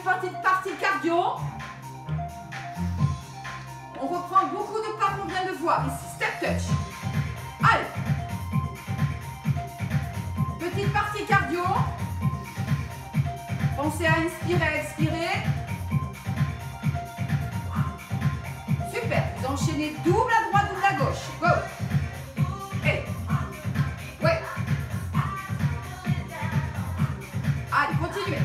petite partie cardio. On reprend beaucoup de pas qu'on vient de voir ici. Step touch. Allez. Petite partie cardio. Pensez à inspirer, expirer. Super. Vous enchaînez double à droite, double à gauche. Go. Et. Ouais. Allez, continuez.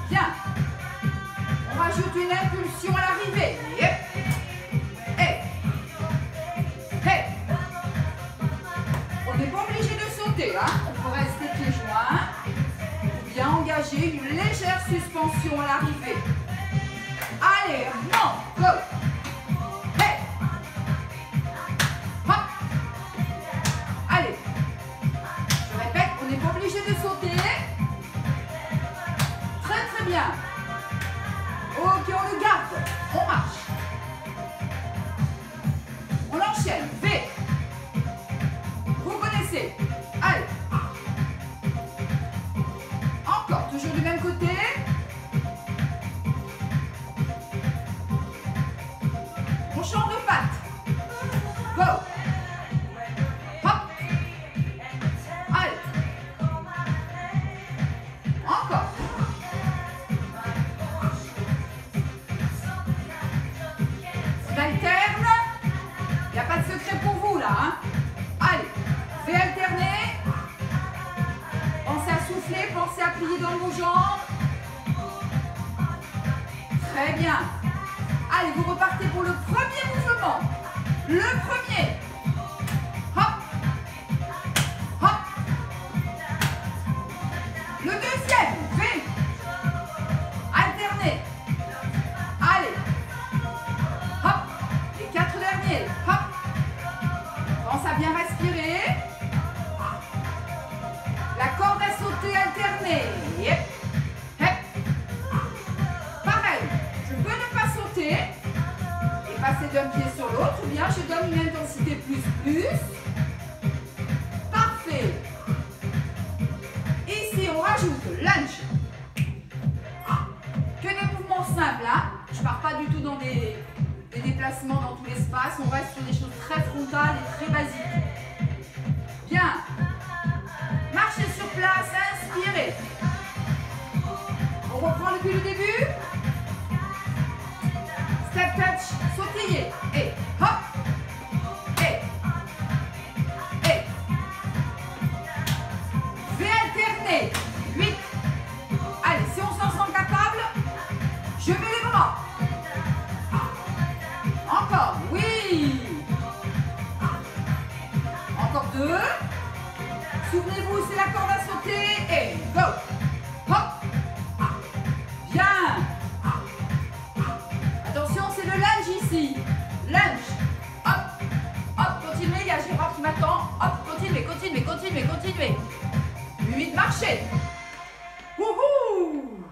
Bien. On rajoute une impulsion à l'arrivée. Yep. Hey. Hey. On n'est pas obligé de sauter, hein. On peut rester pieds joints. Ou bien engager une légère suspension à l'arrivée. Allez, non, go. Hey. Hop. Allez. Je répète, on n'est pas obligé de sauter. Très très bien. Ok, on le garde. On marche. On enchaîne. V. Vous connaissez. Allez. Encore, toujours du même côté. On change de patte. Go. Hop. Allez. Encore. On alterne. Il n'y a pas de secret pour vous là. Hein. Allez. V alterner. Pensez à souffler, pensez à plier dans vos jambes. Très bien. Allez, vous repartez pour le premier mouvement. Le premier. Hop. Hop. Le deuxième. V. Alternez. Allez. Hop. Les 4 derniers. Hop. Pense à bien respirer. La corde à sauter alternée. Yep. Hep. Pareil. Je peux ne pas sauter et passer d'un pied sur l'autre, ou bien je donne une intensité plus. Parfait. Ici, on rajoute lunge. Que des mouvements simples, hein. Je ne pars pas du tout dans des déplacements dans tout l'espace. On reste sur des choses très frontales et très basiques. Bien. Marchez sur place, inspirez. On reprend depuis le début. Step touch, sautillez. Et hop. Et. V alterner. 8. Allez, si on s'en sent capable, je mets les bras. Encore, oui. Encore 2. Souvenez-vous, c'est la corde à sauter. Et go. Hop. Bien. Attention, c'est le lunge ici. Lunge. Hop. Hop, continuez, il y a Gérard qui m'attend. Hop, continuez, continuez, continuez, continuez. 8, marchez. Wouhou.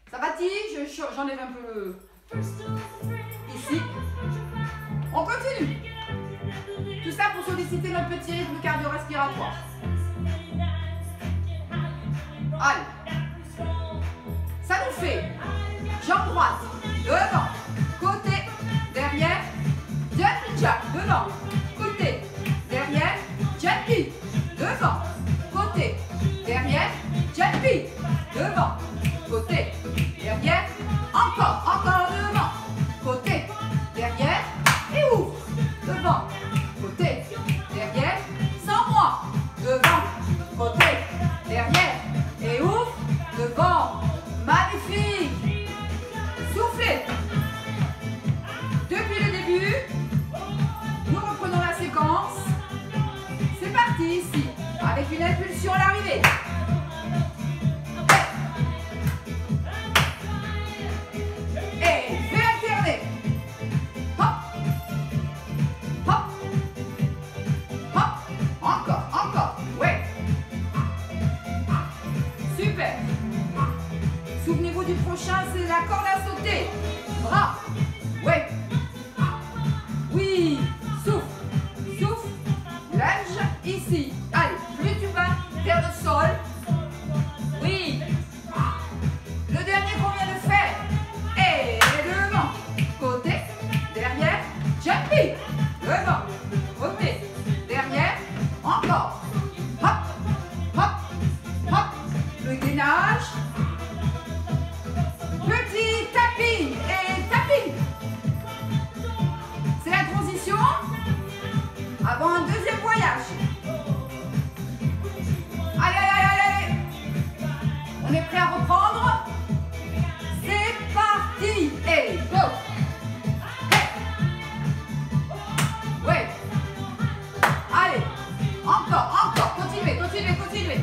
Ça va-t-il? J'enlève un peu ici. On continue. Tout ça pour solliciter notre petit rythme cardio-respiratoire. Allez. Ça nous fait jambe droite, devant, côté, derrière, jumping jack, devant, côté, derrière, jumping, devant, côté, derrière, jumping, devant, côté, derrière, encore devant, côté, derrière, et ouvre, devant, côté, derrière, sans moi, devant, côté, derrière, et ouvre, devant. Magnifique. Soufflez. Depuis le début, nous reprenons la séquence. C'est parti ici, avec une impulsion à l'arrivée. Et V alterner. Hop. Hop. Hop. Encore. Ouais. Super. Souvenez-vous du prochain, c'est la corde à sauter. Bras. Ouais. Oui. Souffle. Lunge ici. Allez, plus tu vas vers le sol, avant un deuxième voyage. Allez, allez, allez, allez. On est prêt à reprendre? C'est parti. Et go. Hey. Ouais. Allez. Encore, encore. Continuez, continuez, continuez.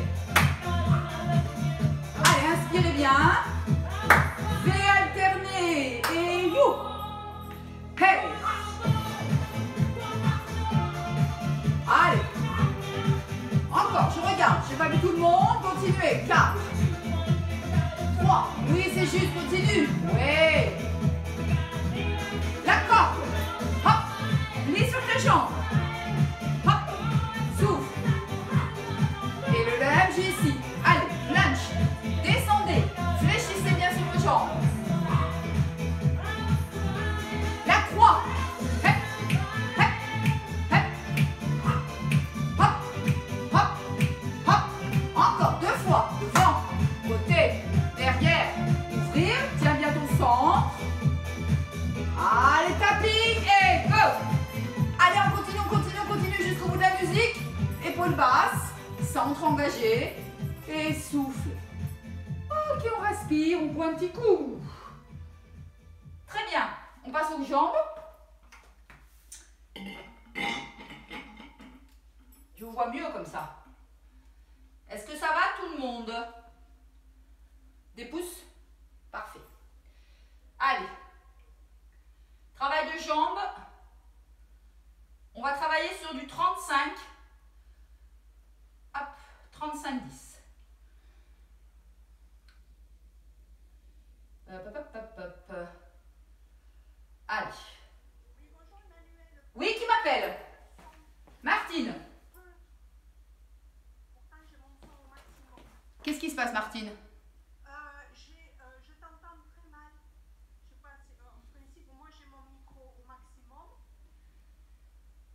Allez, inspirez bien. Fais alterner. Et you. Hey. Allez. Encore, je regarde. Je n'ai pas vu tout le monde. Continuez. 4. 3. Oui, c'est juste. Continue. Oui. La corde. Hop. Lis sur tes jambes. Hop. Souffle. Et le lunge ici. Allez, lunge. Descendez. Fléchissez bien sur vos jambes. La croix. Hop. Hop. Hop. Hop. Hop. Hop. Encore 2 fois. Devant. Côté. Derrière. Ouvrir. Tiens bien ton centre. Allez, tapping. Et go. Allez, on continue, on continue, on continue jusqu'au bout de la musique. Épaules basses. Centre engagé. Et souffle. Ok, on respire. On boit un petit coup. Très bien. On passe aux jambes. Je vous vois mieux comme ça. Est-ce que ça va tout le monde? Des pouces? Parfait. Allez. Travail de jambes. On va travailler sur du 35. Hop, 35-10. Hop, hop, hop, hop. Allez. Oui, qui m'appelle? Martine. Qu'est-ce qui se passe, Martine? Je t'entends très mal. Je sais pas, en principe, moi j'ai mon micro au maximum.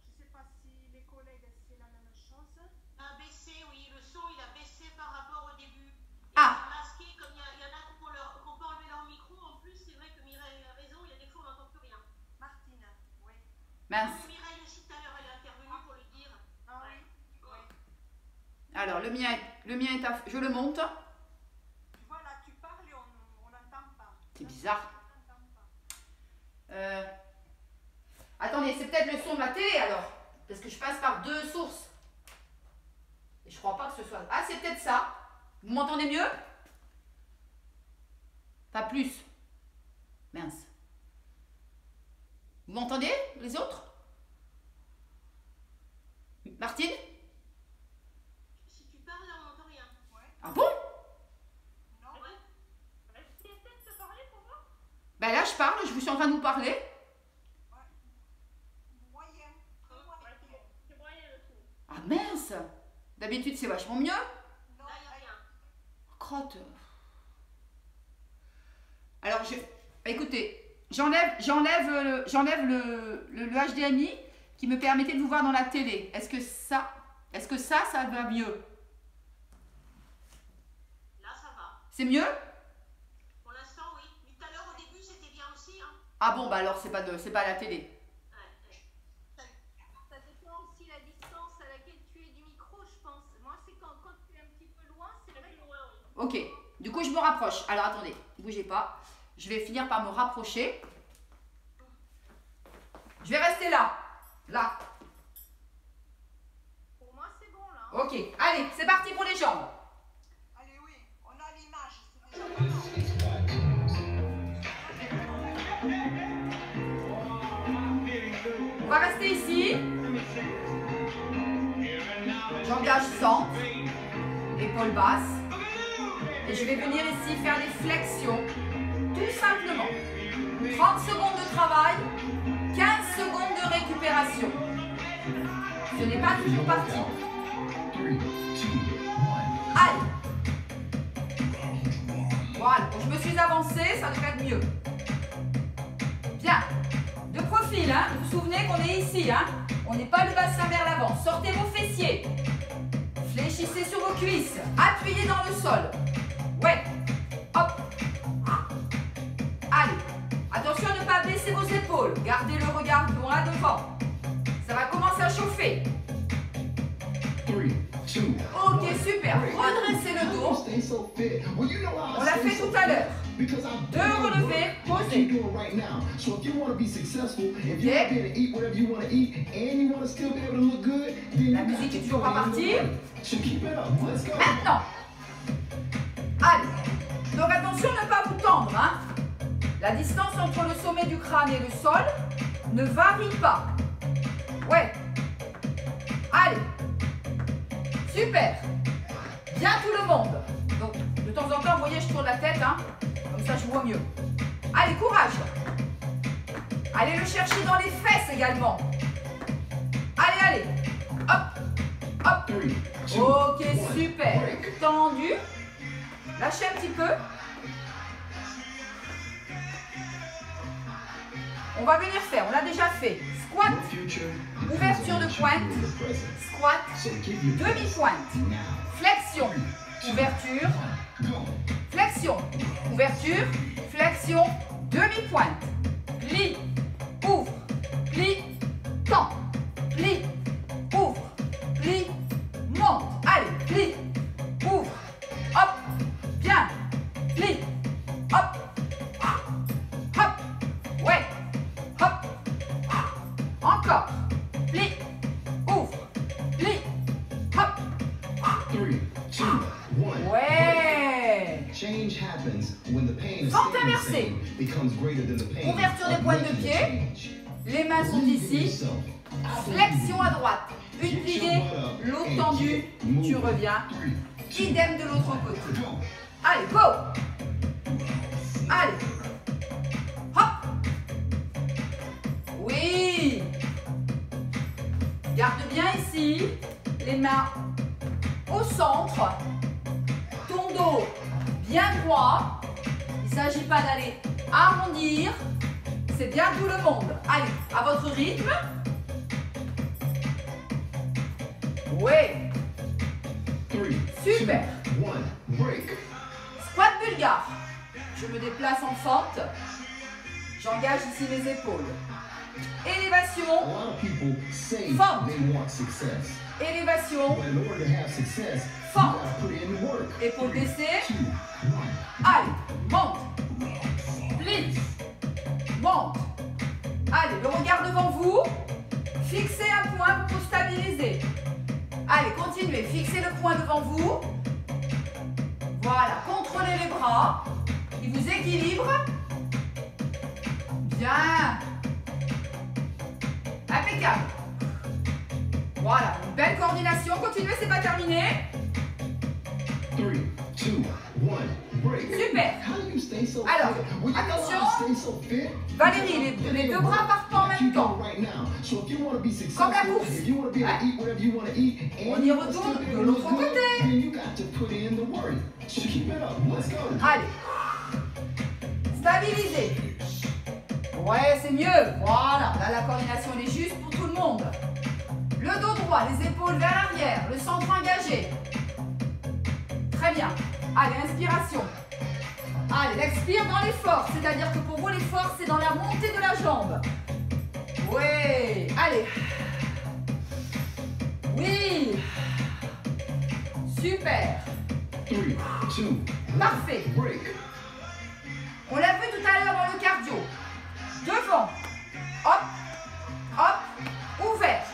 Je sais pas si les collègues c'est la même chose. A baissé, oui, le son il a baissé par rapport au début. Ah. Masqué, comme il y en a qu'on peut enlever leur micro. En plus, c'est vrai que Mireille a raison, il y a des fois on n'entend plus rien. Martine, oui. Mince. Mireille aussi tout à l'heure, elle est intervenue pour le dire. Ah oui, oui. Alors, le mien est à... Je le monte. Tu vois, là tu parles et on n'entend pas. C'est bizarre. On n'entend pas. Attendez, c'est peut-être le son de la télé alors. Parce que je passe par 2 sources. Et je crois pas que ce soit... Ah, c'est peut-être ça. Vous m'entendez mieux? Pas plus. Mince. Vous m'entendez, les autres? Martine? Si tu parles, on n'entend rien. Ouais. Ah bon? Non, Ouais. Tu essaies de te parler pour voir? Ben là, je parle, je vous suis en train de vous parler. ouais. Moyen. Très moyen. C'est moyen le tout. Ah mince! D'habitude, c'est vachement mieux. Non, Là, il n'y a rien. Crotte. Alors, écoutez, j'enlève le HDMI qui me permettait de vous voir dans la télé. Est-ce que ça va mieux? Là, ça va. C'est mieux? Pour l'instant, oui. Mais tout à l'heure, au début, c'était bien aussi. Hein. Ah bon, bah alors c'est pas à la télé. Ouais. ça dépend aussi la distance à laquelle tu es du micro, je pense. Moi, c'est quand tu es un petit peu loin, c'est vrai. Plus loin, oui. Ok, du coup je me rapproche. Alors attendez, bougez pas. Je vais finir par me rapprocher. Je vais rester là. Là. Pour moi, c'est bon là. Hein. Ok, allez, c'est parti pour les jambes. Allez, oui, on a l'image. C'est déjà pas mal. On va rester ici. J'engage centre, épaules basses. Et je vais venir ici faire des flexions, tout simplement. 30 secondes de travail, 15 secondes de récupération. Ce n'est pas toujours parti. Allez. Voilà, je me suis avancée, ça devrait être mieux. Bien. De profil, hein. Vous vous souvenez qu'on est ici, hein. On n'est pas le bassin vers l'avant. Sortez vos fessiers. Fléchissez sur vos cuisses. Appuyez dans le sol. Ouais. Hop. Allez. Attention à ne pas baisser vos épaules. Gardez le regard droit devant. Ça va commencer à chauffer. Deux relevés, posés. La musique est toujours pas partie. Maintenant. Allez. Donc attention à ne pas vous tendre. Hein. La distance entre le sommet du crâne et le sol ne varie pas. Ouais. Allez. Super. Bien tout le monde. Donc de temps en temps, vous voyez, je tourne la tête. Hein. Comme ça, je vois mieux. Allez, courage. Allez le chercher dans les fesses également. Allez, allez. Hop. Hop. Ok, super. Tendu. Lâchez un petit peu. On va venir faire, on l'a déjà fait. Squat, ouverture de pointe. Squat, demi-pointe. Flexion, ouverture. Flexion, ouverture. Flexion, demi-pointe. Plie, ouvre. Plie, tend. Plie, ouvre. Plie, monte. Allez, plie, ouvre. Hop, bien. Plie, hop. Hop, ouais. Hop, encore. Plie, ouvre. Plie, hop. 3, 2, 1. Ouais. Change happens when the pain is Fente inversée. becomes greater than the pain. Ouverture des pointes de pied. Les mains sont ici. Flexion à droite. Une pliée, l'autre tendue. Tu reviens. Idem de l'autre côté. Allez, go. Allez. Hop. Oui. Garde bien ici. Les mains au centre. Ton dos bien droit. Il ne s'agit pas d'aller arrondir. C'est bien tout le monde. Allez, à votre rythme. Oui. Super. Squat bulgare. Je me déplace en fente. J'engage ici mes épaules. Élévation. Fente. Élévation. Fente. Épaules baissées. Allez, monte. Plie. Monte. Allez, le regard devant vous. Fixez un point pour vous stabiliser. Allez, continuez. Fixez le point devant vous. Voilà, contrôlez les bras. Ils vous équilibrent. Bien. Impeccable. Voilà, une belle coordination. Continuez, c'est pas terminé. 3, 2, 1, break. Super. Alors, attention. Valérie, les deux bras partent pas en même temps. Comme la course. On y retourne de l'autre côté. Allez. Stabilisez. Ouais, c'est mieux. Voilà. Là, la coordination elle est juste pour tout le monde. Le dos droit, les épaules vers l'arrière, le centre engagé. Très bien. Allez, inspiration. Allez, l'expire dans les forces. C'est-à-dire que pour vous, les forces, c'est dans la montée de la jambe. Oui. Allez. Oui. Super. 3, 2, Parfait. On l'a vu tout à l'heure dans le cardio. Devant. Hop. Hop. Ouvert.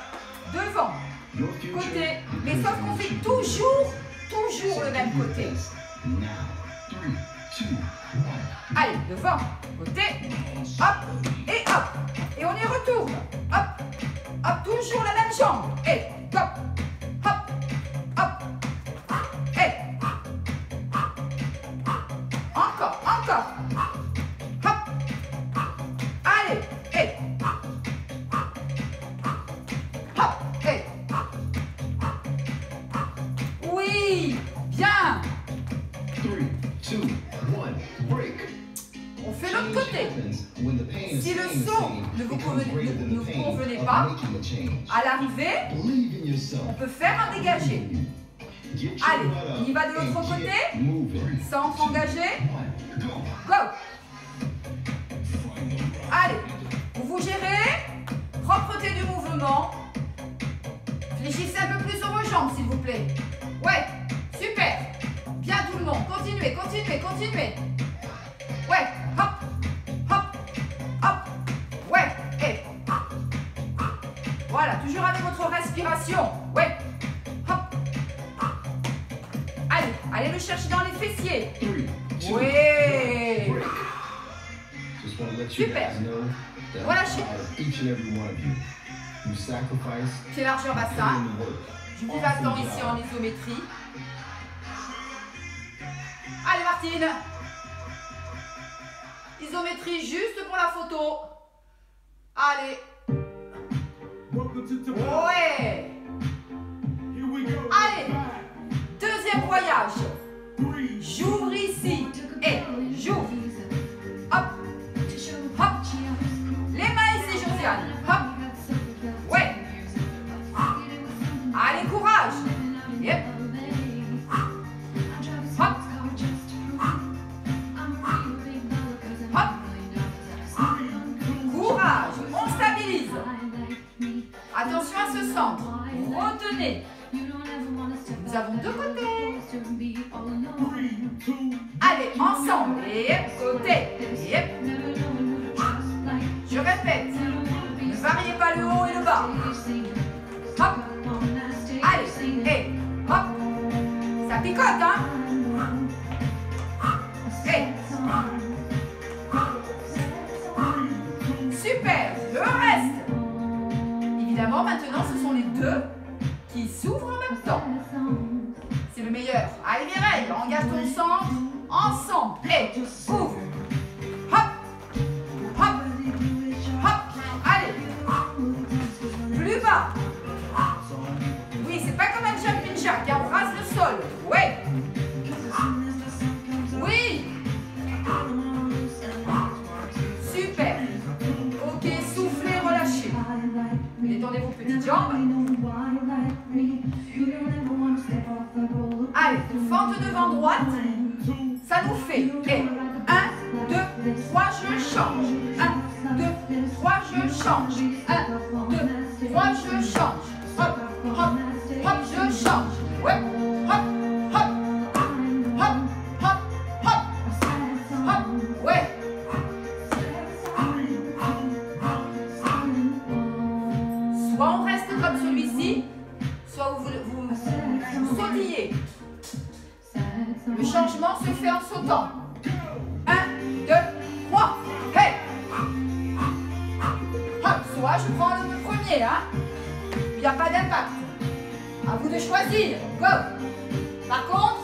Devant. Côté. Mais sauf qu'on fait toujours le même côté. Allez, devant. Côté. Hop. Et hop. Et on y retourne. Hop. Hop. Toujours la même jambe. Et hop. Hop. Hop. Et. Encore. Hop. Allez. Et. Hop. Et. Oui. Bien. 3, 2, 1, break. On fait l'autre côté. Si le son ne vous convenait pas, à l'arrivée, on peut faire un dégagé. Allez, on y va de l'autre côté. Centre engagé. Go. Allez, vous gérez. Propreté du mouvement. Fléchissez un peu plus sur vos jambes, s'il vous plaît. Ouais, super. Bien tout le monde. Continuez. Voilà, toujours avec votre respiration. Ouais. Hop. Allez, allez le chercher dans les fessiers. 3, 2, Ouais. break. Just want to let you Super. guys know that I'm Relâchez. proud of each and every one of you. You sacrifice, Pied largeur put bassin. in the work. Je vous Awesome attends ici job. en isométrie. Allez Martine. Isométrie juste pour la photo. Allez. Ouais. Allez. Deuxième voyage. J'ouvre ici. Et j'ouvre. Hop. Hop. Les mains ici, Josiane. Hop. Ouais. Allez, courage. Yep. Hop. Hop. Courage. On stabilise. Attention à ce centre. Retenez. Nous avons deux côtés. Allez, ensemble. Yep. Côté. Yep. Je répète. Ne variez pas le haut et le bas. Hop. Allez. Et hop. Ça picote, hein. Et. Super. Le reste. Évidemment, maintenant, ce sont les deux qui s'ouvrent en même temps. C'est le meilleur. Allez, Mireille, engage ton centre. Ensemble. Et ouvre. Hop. Hop. Hop. Allez. Plus bas. Oui, c'est pas comme un jumping jack. On rase le sol. Ouais. Oui. Super. Ok, soufflez, relâchez. Détendez vos petites jambes. Allez, fente devant droite. Ça nous fait. Et 1, 2, 3, je change. 1, 2, 3, je change. 1, 2, 3, je change. Hop, hop, hop, je change. Ouais. Hop, hop, hop, hop, hop, hop. Ouais. Soit on reste comme celui-ci, soit vous sautillez. Le changement se fait en sautant. 1, 2, 3, hey! Hop, soit je prends le premier, hein? Il n'y a pas d'impact. À vous de choisir. Go! Par contre,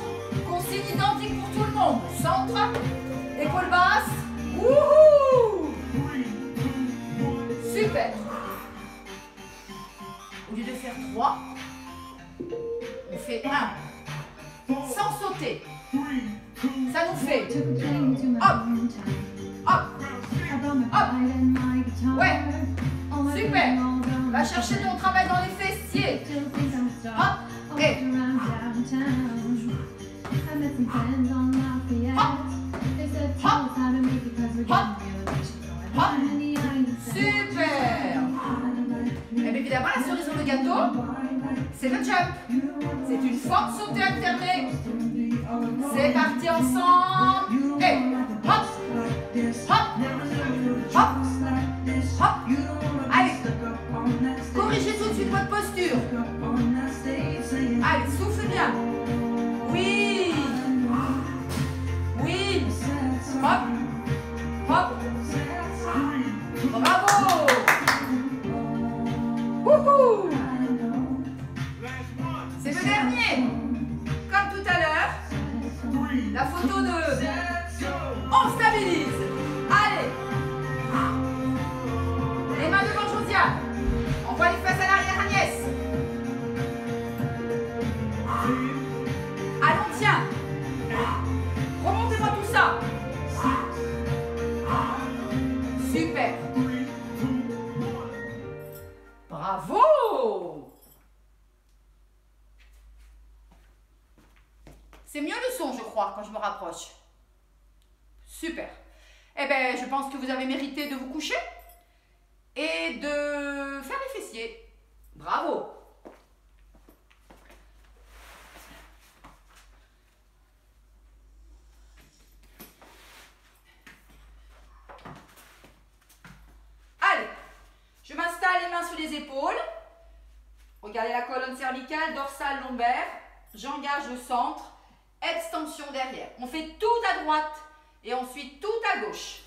consigne identique pour tout le monde. Centre, épaule basse. Wouhou! Super. Au lieu de faire 3, on fait 1. Sans sauter. Ça nous fait hop, hop, hop. Ouais, super. Va chercher ton travail dans les fessiers. Hop, et hop, hop, hop. Super. Et bien évidemment, la cerise sur le gâteau, c'est le jump. C'est une forte sautée alternée. C'est parti ensemble. Et hop, hop, hop, hop. Allez, corrigez tout de suite votre posture. Allez, souffle bien. Oui, oui. Hop, hop. Bravo. Wouhou. C'est le dernier. Comme tout à l'heure, la photo de... On stabilise. Allez. Les mains devant Josiane. Envoie les fesses à l'arrière Agnès. Allons, tiens. Remontez-moi tout ça. Super. Bravo. C'est mieux le son, je crois, quand je me rapproche. Super. Eh bien, je pense que vous avez mérité de vous coucher et de faire les fessiers. Bravo. Allez, je m'installe les mains sur les épaules. Regardez la colonne cervicale, dorsale, lombaire. J'engage le centre. Extension derrière. On fait tout à droite et ensuite tout à gauche.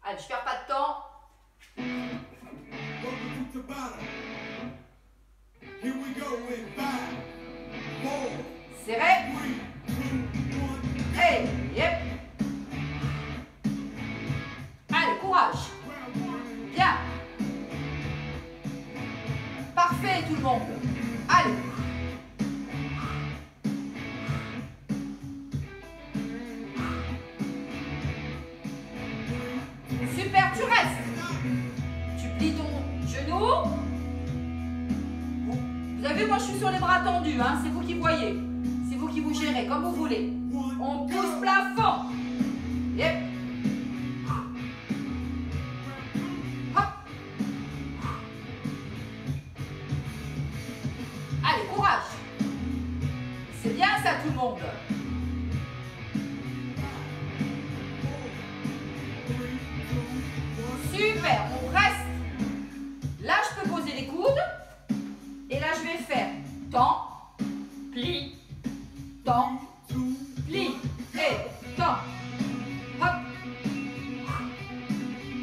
Allez, je ne perds pas de temps. Serré. Hey, yep. Allez, courage. Bien. Parfait tout le monde. Allez. Super, tu restes. Tu plies ton genou. Vous avez vu, moi je suis sur les bras tendus, hein, c'est vous qui voyez. C'est vous qui vous gérez, comme vous voulez. On pousse plafond. Yep. Hop. Allez, courage. C'est bien ça tout le monde. Super, on reste. Là, je peux poser les coudes. Et là, je vais faire temps, pli, et temps. Hop,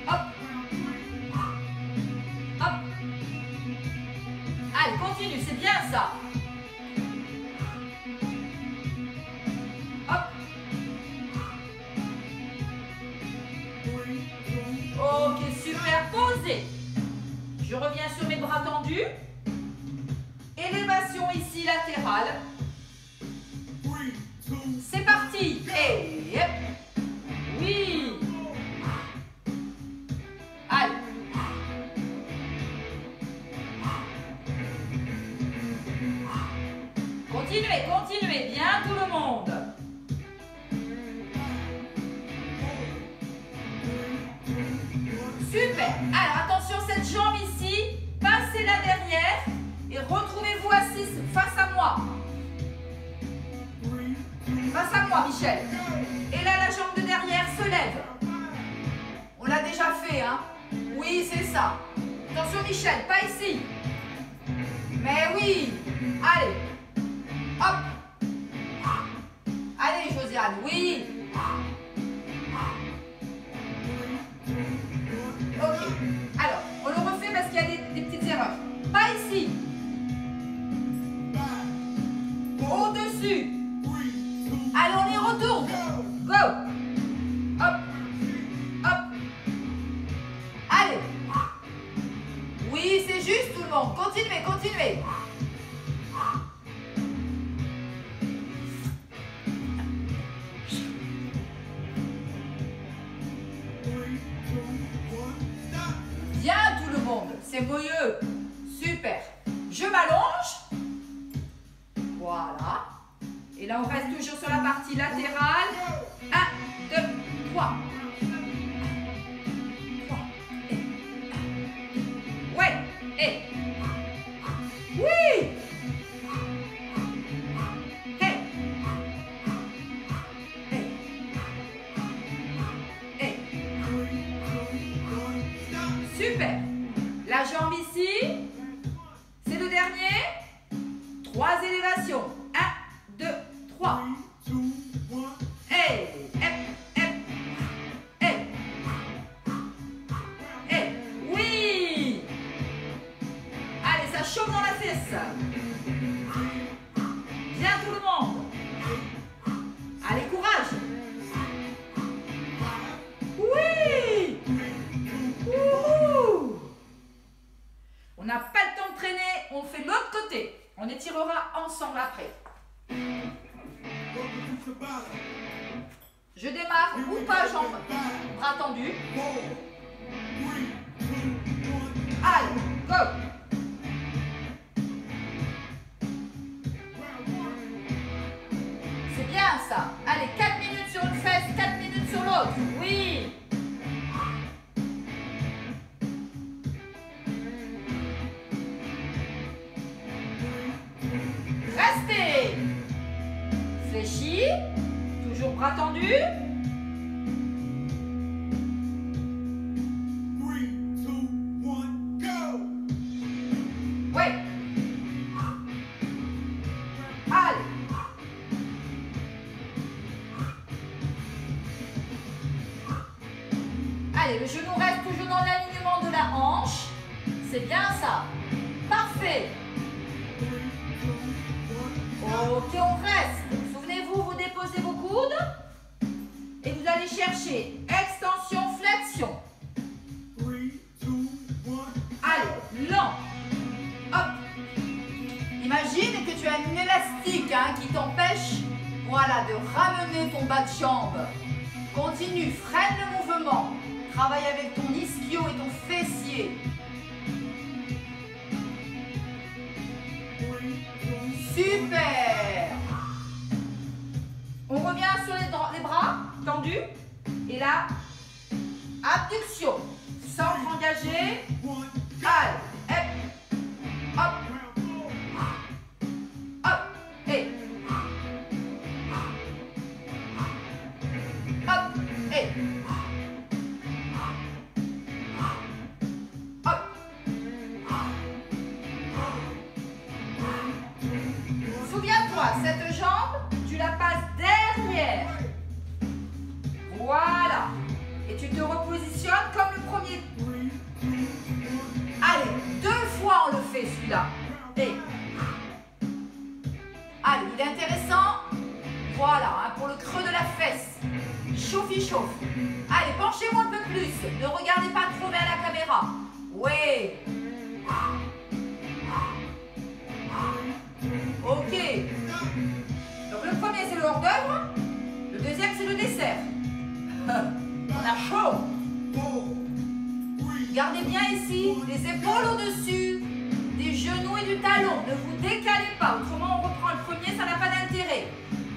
hop, hop. Allez, continue, c'est bien ça. Hop. Ok, super, posé. Je reviens sur mes bras tendus. Élévation ici latérale. C'est parti. Et yep. Oui. Allez. Continuez, continuez. Bien tout le monde. Super. Alors attention, cette jambe ici. Passez-la derrière. Et retrouvez-vous assise face à moi. Face à moi, Michel. Et là, la jambe de derrière se lève. On l'a déjà fait, hein? Oui, c'est ça. Attention, Michel, pas ici. Mais oui. Allez. Hop. Allez, Josiane, oui. Ok. Alors, on le refait parce qu'il y a des petites erreurs. Pas ici. Au-dessus. Allez, on y retourne. Go. Hop. Hop. Allez. Oui, c'est juste tout le monde. Continuez, continuez. Bien tout le monde. C'est mieux. Super. Je m'allonge. Voilà. Et là, on reste toujours sur la partie latérale. 1, 2, 3. 3. Ouais. Et. Oui. Hey. Hey. Hey. Super. La jambe ici. C'est le dernier. 3 élévations. 1, 2, 3. Hey, oui. Allez, ça chauffe dans la fesse. Bien tout le monde. Allez, courage. Oui. Ouhou. On n'a pas le temps de traîner, on fait l'autre côté. On étirera ensemble après. Je démarre ou pas, jambes, bras tendus. Allez, go. C'est bien ça. Allez, 4 minutes sur une fesse, 4 minutes sur l'autre. Oui. Restez. Fléchi. Toujours bras tendus. Ouais. C'est bien ça. Parfait. Ok, on reste. Souvenez-vous, vous déposez vos coudes et vous allez chercher extension, flexion. Allez, lent. Hop. Imagine que tu as une élastique qui t'empêche, voilà, de ramener ton bas de jambe. Continue, freine le mouvement. Travaille avec ton ischio et ton fessier. Super. On revient sur les bras tendus. Et là, abduction. Centre engagé. Allez, hop, hop, et hop, et hop. Souviens-toi, cette jambe, tu la passes derrière. Voilà. Et tu te repositionnes comme le premier. Allez, 2 fois on le fait celui-là. Et allez, il est intéressant. Voilà, pour le creux de la fesse. Chauffe, il chauffe. Allez, penchez-vous un peu plus. Ne regardez pas trop vers la caméra. Oui. Ok. Donc le premier c'est le hors d'œuvre. Le deuxième c'est le dessert. On a chaud. Gardez bien ici les épaules au-dessus des genoux et du talon. Ne vous décalez pas, autrement on reprend le premier, ça n'a pas d'intérêt.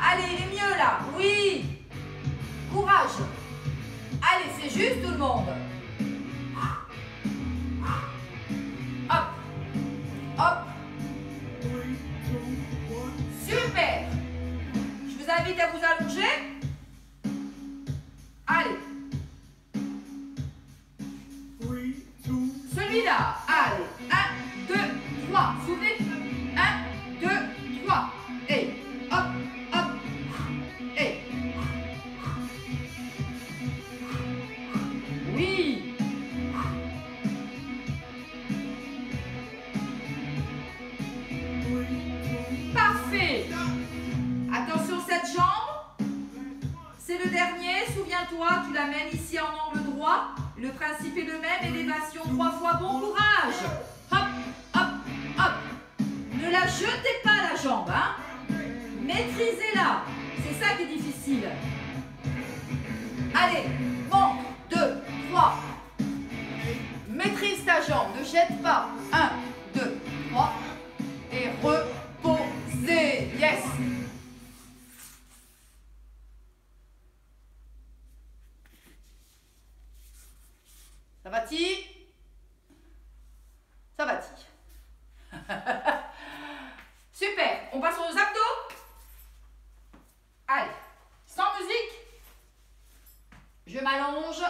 Allez, il est mieux là. Oui. Courage. Allez, c'est juste tout le monde. Hop. Hop. Super. Je vous invite à vous allonger. Allez. Celui-là. Allez. 1, 2, 3. Souvenez. 1, 2, 3. Et hop, hop. Et. Oui. Parfait. Attention cette jambe. C'est le dernier. Souviens-toi, tu l'amènes ici en angle droit. Le principe est le même. Élévation 3 fois. Bon courage. Hop, hop, hop. Ne la jetez pas la jambe. Hein. Maîtrisez-la. C'est ça qui est difficile. Allez, monte. 2, 3. Maîtrise ta jambe. Ne jette pas. 1, 2, 3. Et reposez. Yes. Ça va-t-il? Ça va-t-il? Super. On passe aux abdos. Allez. Sans musique. Je m'allonge.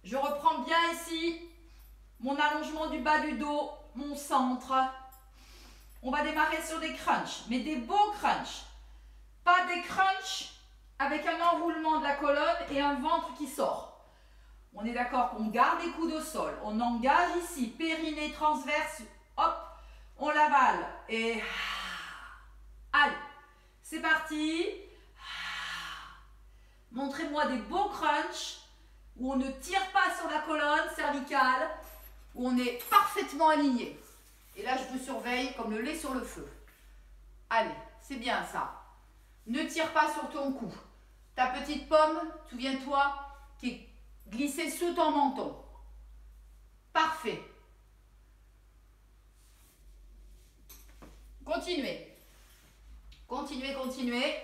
Je reprends bien ici mon allongement du bas du dos, mon centre. On va démarrer sur des crunchs, mais des beaux crunchs. Pas des crunchs avec un enroulement de la colonne et un ventre qui sort. On est d'accord qu'on garde les coudes au sol. On engage ici, périnée transverse. Hop, on l'avale. Et allez, c'est parti. Montrez-moi des beaux crunchs où on ne tire pas sur la colonne cervicale, où on est parfaitement aligné. Et là, je vous surveille comme le lait sur le feu. Allez, c'est bien ça. Ne tire pas sur ton cou. Ta petite pomme, souviens-toi, qui est glissée sous ton menton. Parfait. Continuez. Continuez, continuez.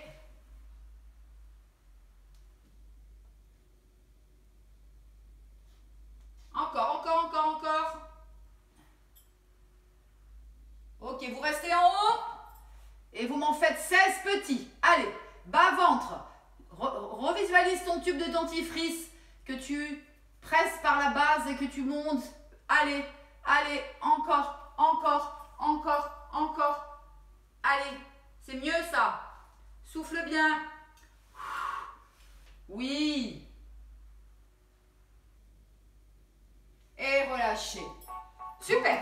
Encore, encore, encore, encore. Ok, vous restez en haut et vous m'en faites 16 petits. Allez, bas-ventre. Revisualise ton tube de dentifrice que tu presses par la base et que tu montes. Allez, allez, encore, encore, encore, encore. Allez, c'est mieux ça. Souffle bien. Oui. Et relâchez. Super.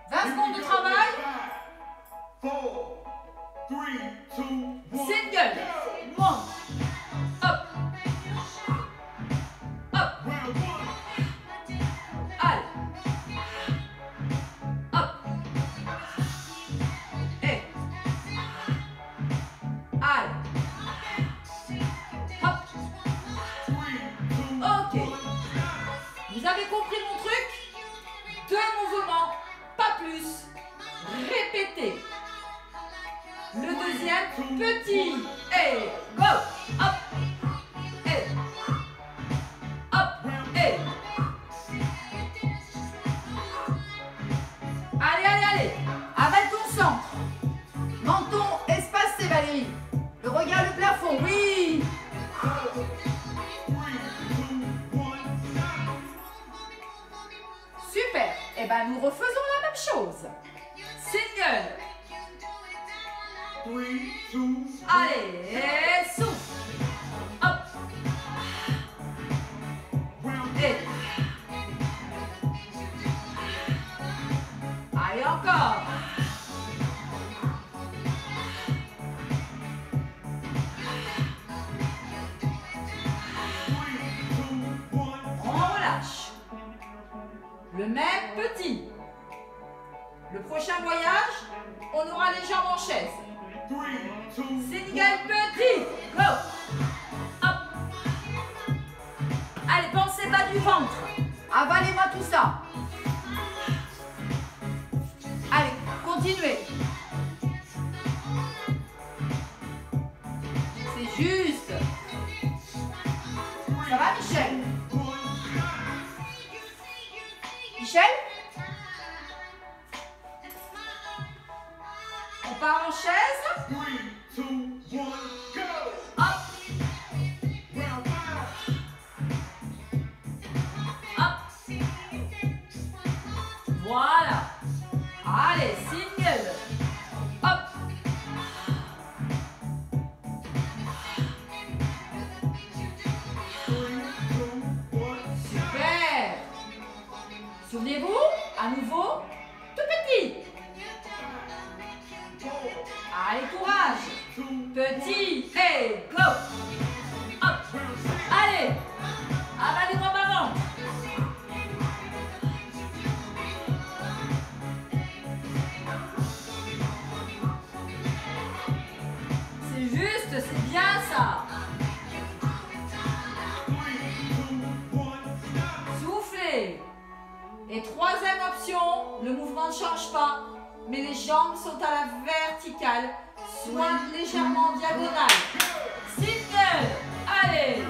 20 secondes de travail. Single. One. Hop. Hop. Allez. Hop. Et. Allez. Hop. Ok. Vous avez compris mon truc? 2 mouvements, pas plus. Répétez. Le deuxième, petit. Et go. Hop. Et. Hop. Et. Allez, allez, allez. Avec ton centre. Menton espacé, Valérie. Le regard, le plafond. Oui. Super. Eh bien, nous refaisons la même chose. Single. Allez, et souffle. Hop. Et. Allez, encore. On relâche. Le même petit. Le prochain voyage, on aura les jambes en chaise. Single petit. Go. Hop. Allez, pensez bas du ventre. Avalez-moi tout ça. Allez, continuez. C'est juste. Ça va, Michel? Michel? On part en chaise. Hop. Hop. Voilà. Allez, single. Hop. Super. Souvenez-vous, à nouveau, tout petit. Allez, courage. Petit et go. Hop. Allez. Avalez-moi ma ventre. C'est juste, c'est bien ça. Soufflez. Et troisième option, le mouvement ne change pas, mais les jambes sont à la verticale, soit légèrement en diagonale. Single. Allez.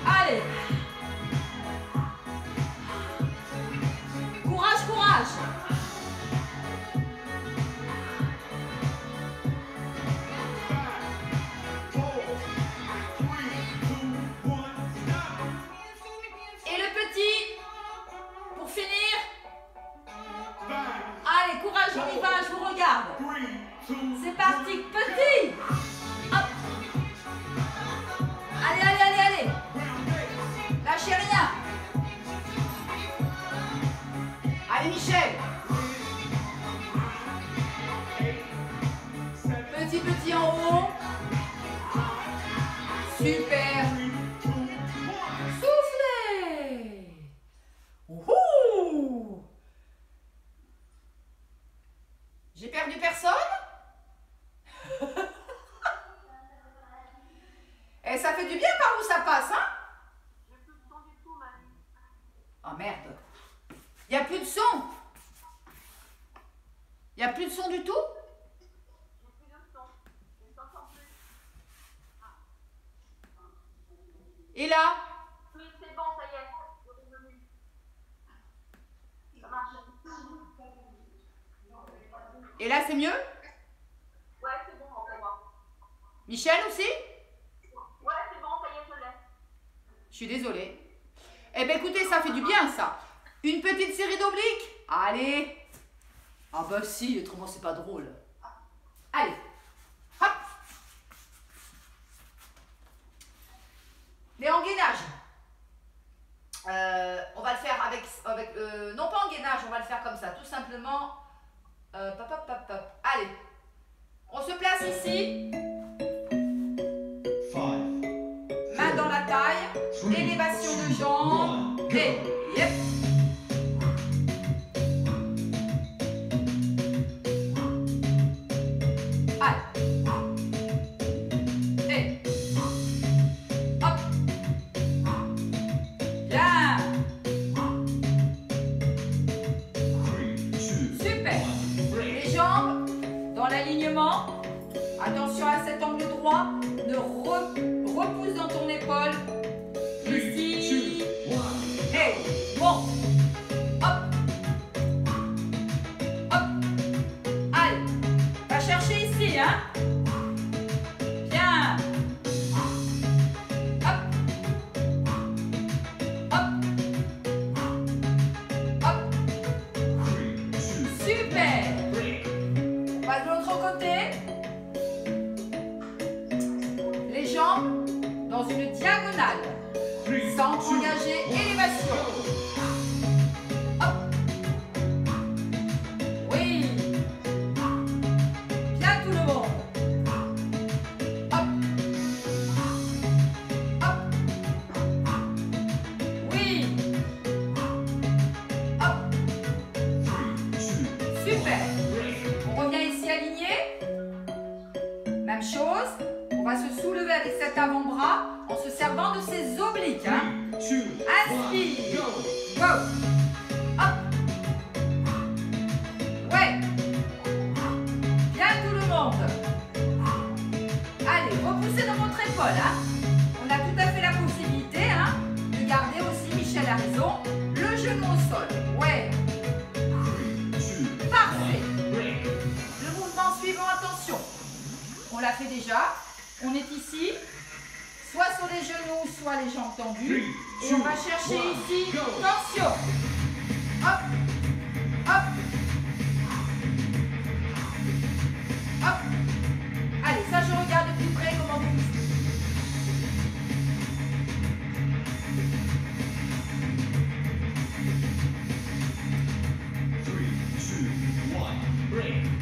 Allez. Courage, courage. Et le petit, pour finir. Allez, courage, on y va, je vous regarde. C'est parti, petit. Hop. Allez, allez, allez, allez. Lâchez rien. Allez, Michel. Petit, petit en haut. Super. Soufflez. Ouhou. J'ai perdu personne? Et ça fait du bien par où ça passe, hein? J'ai plus de son du tout, Marie. Oh merde. Il n'y a plus de son. Il n'y a plus de son du tout? J'ai plus de son. Je ne t'entends plus. Et là? Oui, c'est bon, ça y est. Je suis revenue. Ça marche. Et là, c'est mieux? Ouais, c'est bon, on peut voir. Michel aussi? Ouais, c'est bon, ça y est, je l'ai. Je suis désolée. Eh bien, écoutez, ça fait du bien, ça. Une petite série d'obliques? Allez. Ah bah si, autrement, c'est pas drôle. Allez. Hop. Les engainages. non pas en gainage, on va le faire comme ça, tout simplement. Allez, on se place ici. 5, Main dans la taille, élévation de jambes, et yep. Attention à cet angle droit, ne repousse dans ton épaule. Ici. Et monte. Hop. Hop. Allez. Va chercher ici, hein. Bien. Hop. Hop. Hop. Super. On passe de l'autre côté. Dans une diagonale, centre engagé, élévation. Hop. Oui. Bien tout le monde. Hop. Hop. Oui. Hop. Super. On revient ici aligné. Même chose. On va se soulever avec cet avant-bras en se servant de ses obliques. Hein. Inspire. Go. Hop. Ouais. Bien tout le monde. Allez, repoussez dans votre épaule. Hein. On a tout à fait la possibilité de garder aussi, Michel a raison, le genou au sol. Ouais. Parfait. Le mouvement suivant, attention. On l'a fait déjà. On est ici, soit sur les genoux, soit les jambes tendues. Et on va chercher ici, tension. Hop, hop, hop. Allez, ça je regarde de plus près comment vous faites.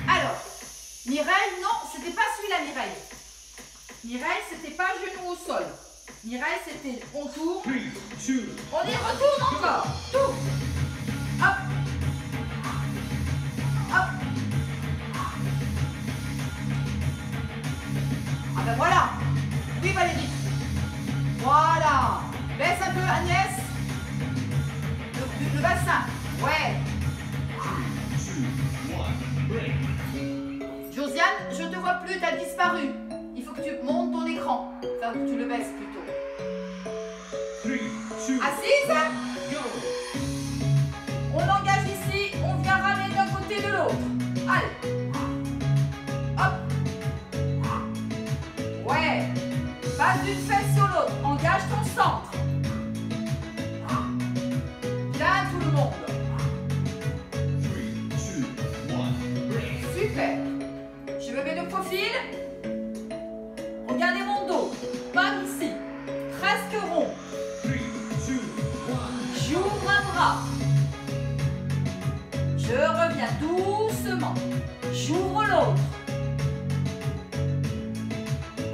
Alors, Mireille, non, c'était pas celui-là, Mireille. Mireille, c'était pas genou au sol. Mireille, c'était on tourne. On y retourne encore. Tourne. Hop. Hop. Ah ben voilà. Oui, Valérie. Voilà. Baisse un peu, Agnès. Le bassin. Ouais. Josiane, je te vois plus, t'as disparu. Il faut que tu montes ton écran. Enfin, que tu le baisses plutôt. Assise. On engage ici, on vient ramener d'un côté de l'autre. Allez. Hop. Ouais. Passe d'une fesse sur l'autre. Engage ton centre. Bien tout le monde. Super. Je me mets de profil. Regardez mon dos. Par ici. Presque rond. J'ouvre un bras. Je reviens doucement. J'ouvre l'autre.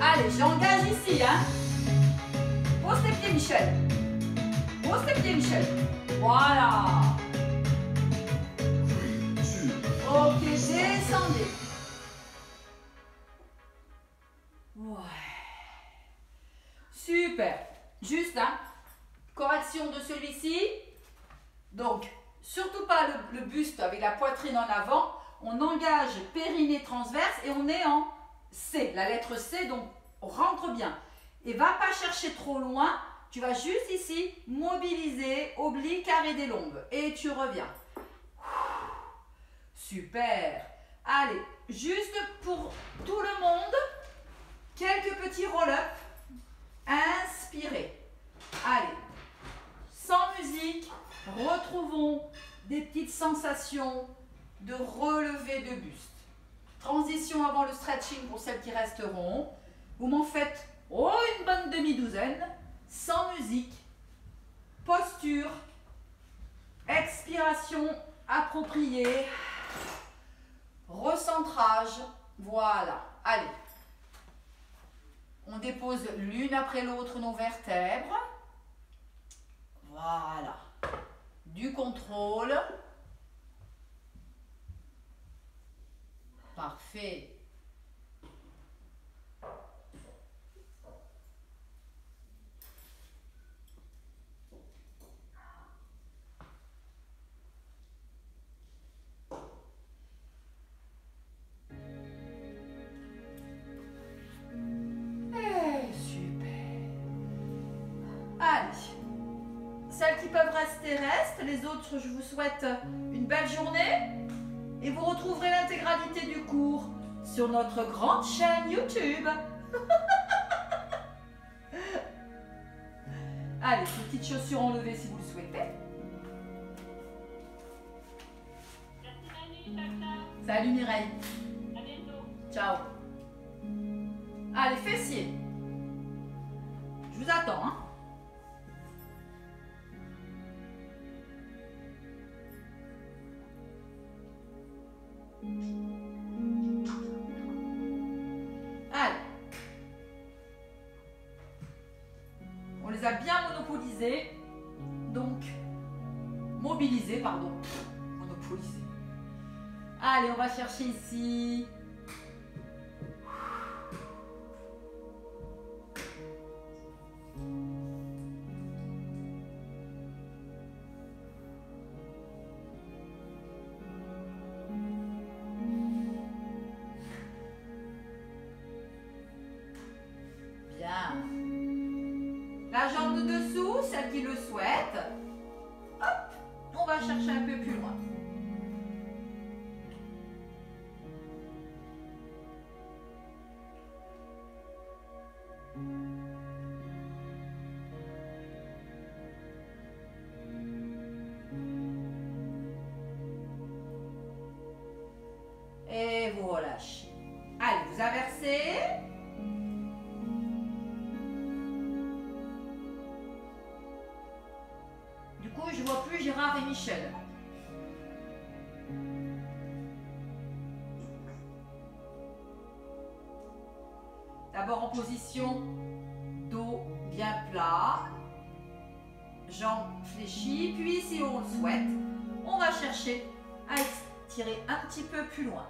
Allez, j'engage ici, hein. Pose tes pieds, Michel. Pose tes pieds, Michel. Voilà. Ok, descendez. Ouais. Super. Juste, hein. Correction de celui-ci. Donc, surtout pas le buste avec la poitrine en avant. On engage périnée transverse et on est en C, la lettre C, donc rentre bien. Et va pas chercher trop loin. Tu vas juste ici mobiliser, oblique, carré des lombes. Et tu reviens. Super. Allez, juste pour tout le monde, quelques petits roll-up. Inspirez. Allez, sans musique, retrouvons des petites sensations de relevé de buste. Transition avant le stretching pour celles qui resteront. Vous m'en faites une bonne demi-douzaine, sans musique, posture, respiration appropriée. Recentrage. Voilà. Allez. On dépose l'une après l'autre nos vertèbres. Voilà. Du contrôle. Parfait. Celles qui peuvent rester restent. Les autres, je vous souhaite une belle journée. Et vous retrouverez l'intégralité du cours sur notre grande chaîne YouTube. Allez, ces petites chaussures enlevées si vous le souhaitez. Merci Manu, Tata. Salut Mireille. À bientôt. Ciao. Allez, fessiers. Je vous attends, hein. Allez. On les a bien monopolisés. Donc, mobilisés, pardon. Monopolisés. Allez, on va chercher ici. La jambe de dessous, celle qui le souhaite. Hop, on va chercher un peu plus loin. Et vous relâchez. Allez, vous inversez. Je ne vois plus Gérard et Michel. D'abord en position dos bien plat, jambes fléchies, puis si on le souhaite, on va chercher à étirer un petit peu plus loin.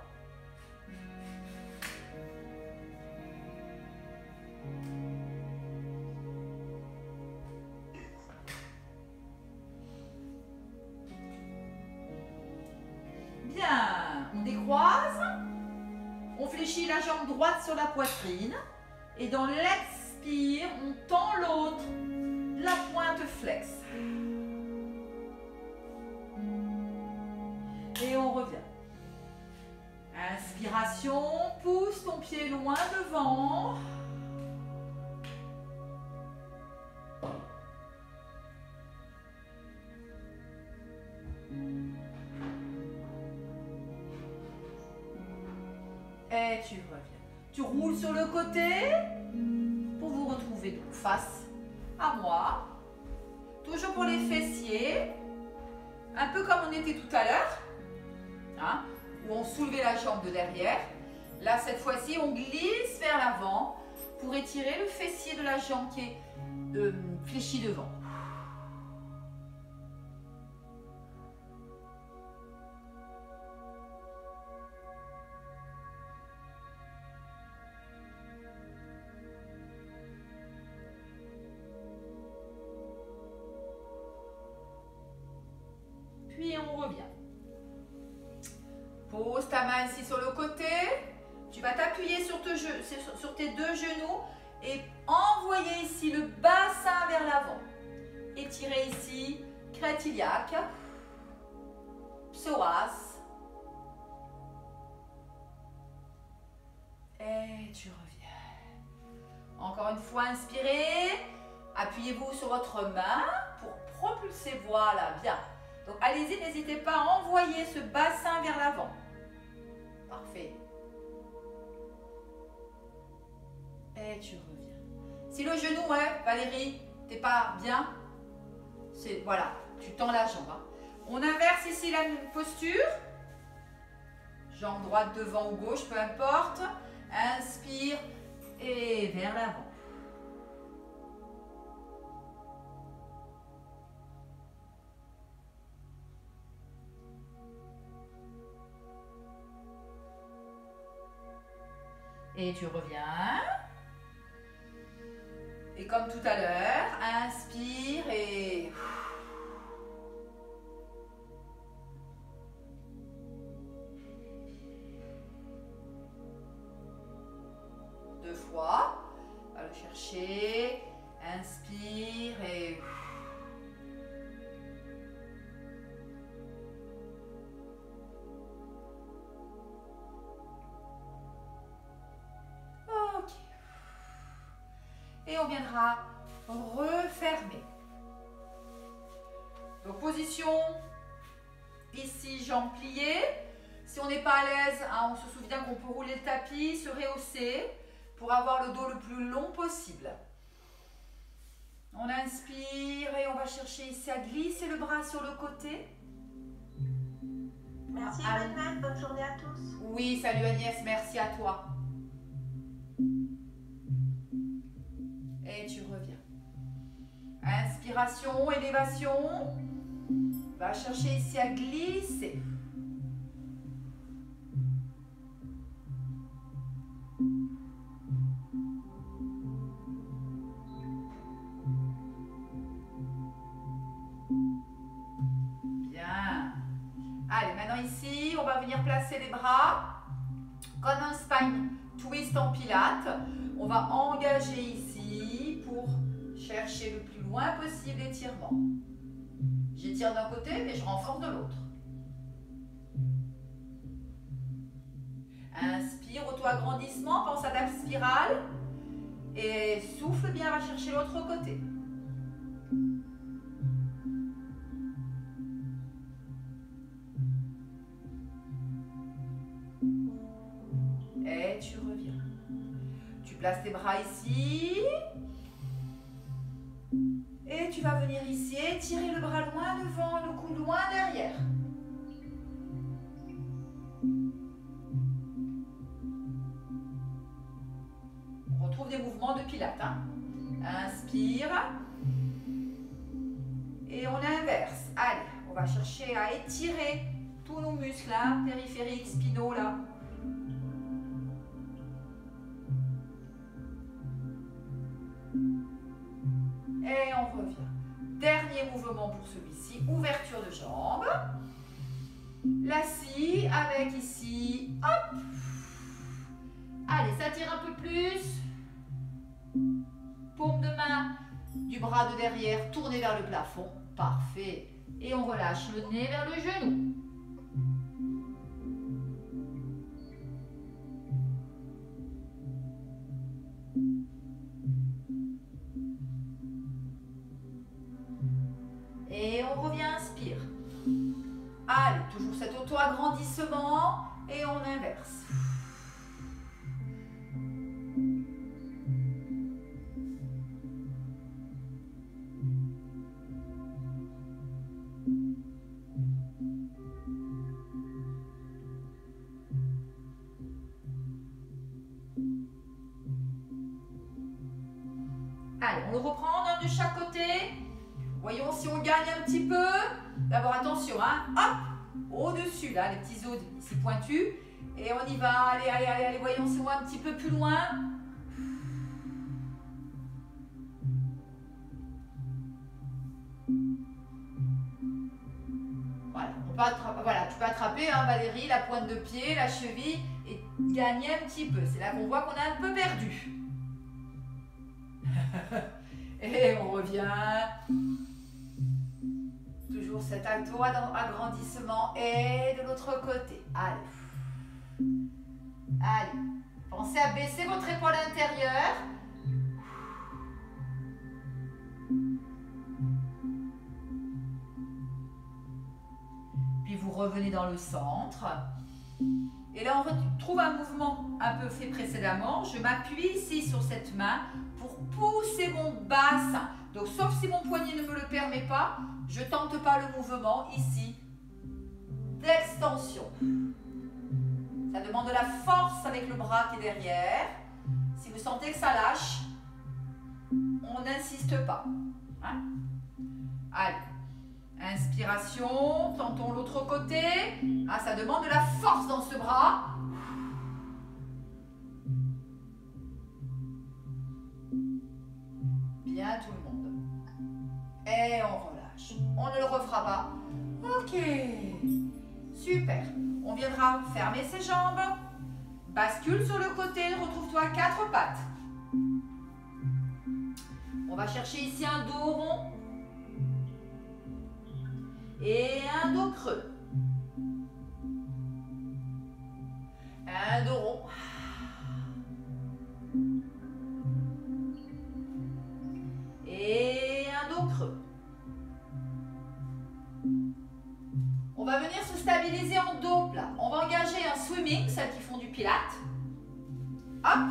On décroise, on fléchit la jambe droite sur la poitrine et dans l'expire, on tend l'autre, la pointe flexe. Et on revient. Inspiration, pousse ton pied loin devant. Et tu reviens. Tu roules sur le côté pour vous retrouver donc face à moi. Toujours pour les fessiers. Un peu comme on était tout à l'heure. Hein, où on soulevait la jambe de derrière. Là, cette fois-ci, on glisse vers l'avant pour étirer le fessier de la jambe qui est fléchi devant. Puis on revient. Pose ta main ici sur le côté. Tu vas t'appuyer sur tes deux genoux et envoyer ici le bassin vers l'avant. Étirer ici, crête iliaque, psoas. Et tu reviens. Encore une fois, inspirez. Appuyez-vous sur votre main pour propulser. Voilà, bien. Donc allez-y, n'hésitez pas à envoyer ce bassin vers l'avant. Parfait. Et tu reviens. Si le genou, Valérie, t'es pas bien, voilà, tu tends la jambe. Hein. On inverse ici la posture. Jambe droite devant ou gauche, peu importe. Inspire et vers l'avant. Et tu reviens. Et comme tout à l'heure, inspire et... Deux fois. On va le chercher. Inspire et... Ok. Et on viendra refermer. Donc position, ici jambes pliées. Si on n'est pas à l'aise, hein, on se souvient qu'on peut rouler le tapis, se rehausser pour avoir le dos le plus long possible. On inspire et on va chercher ici à glisser le bras sur le côté. Merci Emmanuel, bonne journée à tous. Oui, salut Agnès, merci à toi. Et tu reviens. Inspiration, élévation. Va chercher ici à glisser. Bien. Allez, maintenant ici, on va venir placer les bras comme un spine twist en pilates. On va engager ici pour chercher le plus loin possible l'étirement. J'étire d'un côté, mais je renforce de l'autre. Inspire, auto-agrandissement, pense à ta spirale. Et souffle bien, va chercher l'autre côté. Et tu reviens. Tu places tes bras ici. Et tu vas venir ici, étirer le bras loin devant, le cou loin derrière. On retrouve des mouvements de pilates. Hein. Inspire. Et on inverse. Allez, on va chercher à étirer tous nos muscles, hein, périphériques, spinaux, là. Et on revient. Dernier mouvement pour celui-ci, ouverture de jambes. La scie avec ici, hop. Allez, ça tire un peu plus. Paume de main du bras de derrière tourné vers le plafond. Parfait. Et on relâche le nez vers le genou. Et on revient, inspire. Allez, toujours cet auto-agrandissement et on inverse. Allez, on le reprend d'un de chaque côté. Voyons si on gagne un petit peu. D'abord, attention, hein. Hop, au-dessus, là, les petits os ici pointus. Et on y va. Allez, allez, allez, allez. Voyons si on va un petit peu plus loin. Voilà, tu peux attraper, hein, Valérie, la pointe de pied, la cheville et gagner un petit peu. C'est là qu'on voit qu'on a un peu perdu. Et on revient. Toujours cet auto-agrandissement et de l'autre côté. Allez. Allez. Pensez à baisser votre épaule intérieure. Puis vous revenez dans le centre. Et là, on retrouve un mouvement un peu fait précédemment. Je m'appuie ici sur cette main pour pousser mon bassin, Donc, sauf si mon poignet ne me le permet pas, je ne tente pas le mouvement ici d'extension. Ça demande de la force avec le bras qui est derrière. Si vous sentez que ça lâche, on n'insiste pas. Hein? Allez, inspiration, tentons l'autre côté. Ah, ça demande de la force dans ce bras. Bien tout le monde. Et on relâche. On ne le refera pas. Ok. Super. On viendra fermer ses jambes. Bascule sur le côté. Retrouve-toi à 4 pattes. On va chercher ici un dos rond. Et un dos creux. Un dos rond. Et un dos creux. On va venir se stabiliser en dos plat. On va engager un swimming, celles qui font du pilates. Hop.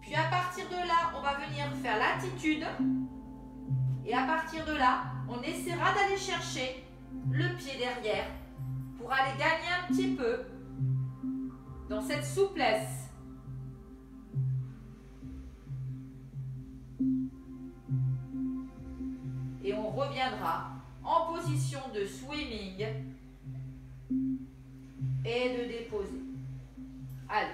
Puis à partir de là, on va venir faire l'attitude. Et à partir de là, on essaiera d'aller chercher le pied derrière pour aller gagner un petit peu dans cette souplesse. Et on reviendra en position de swimming et de déposer. Allez,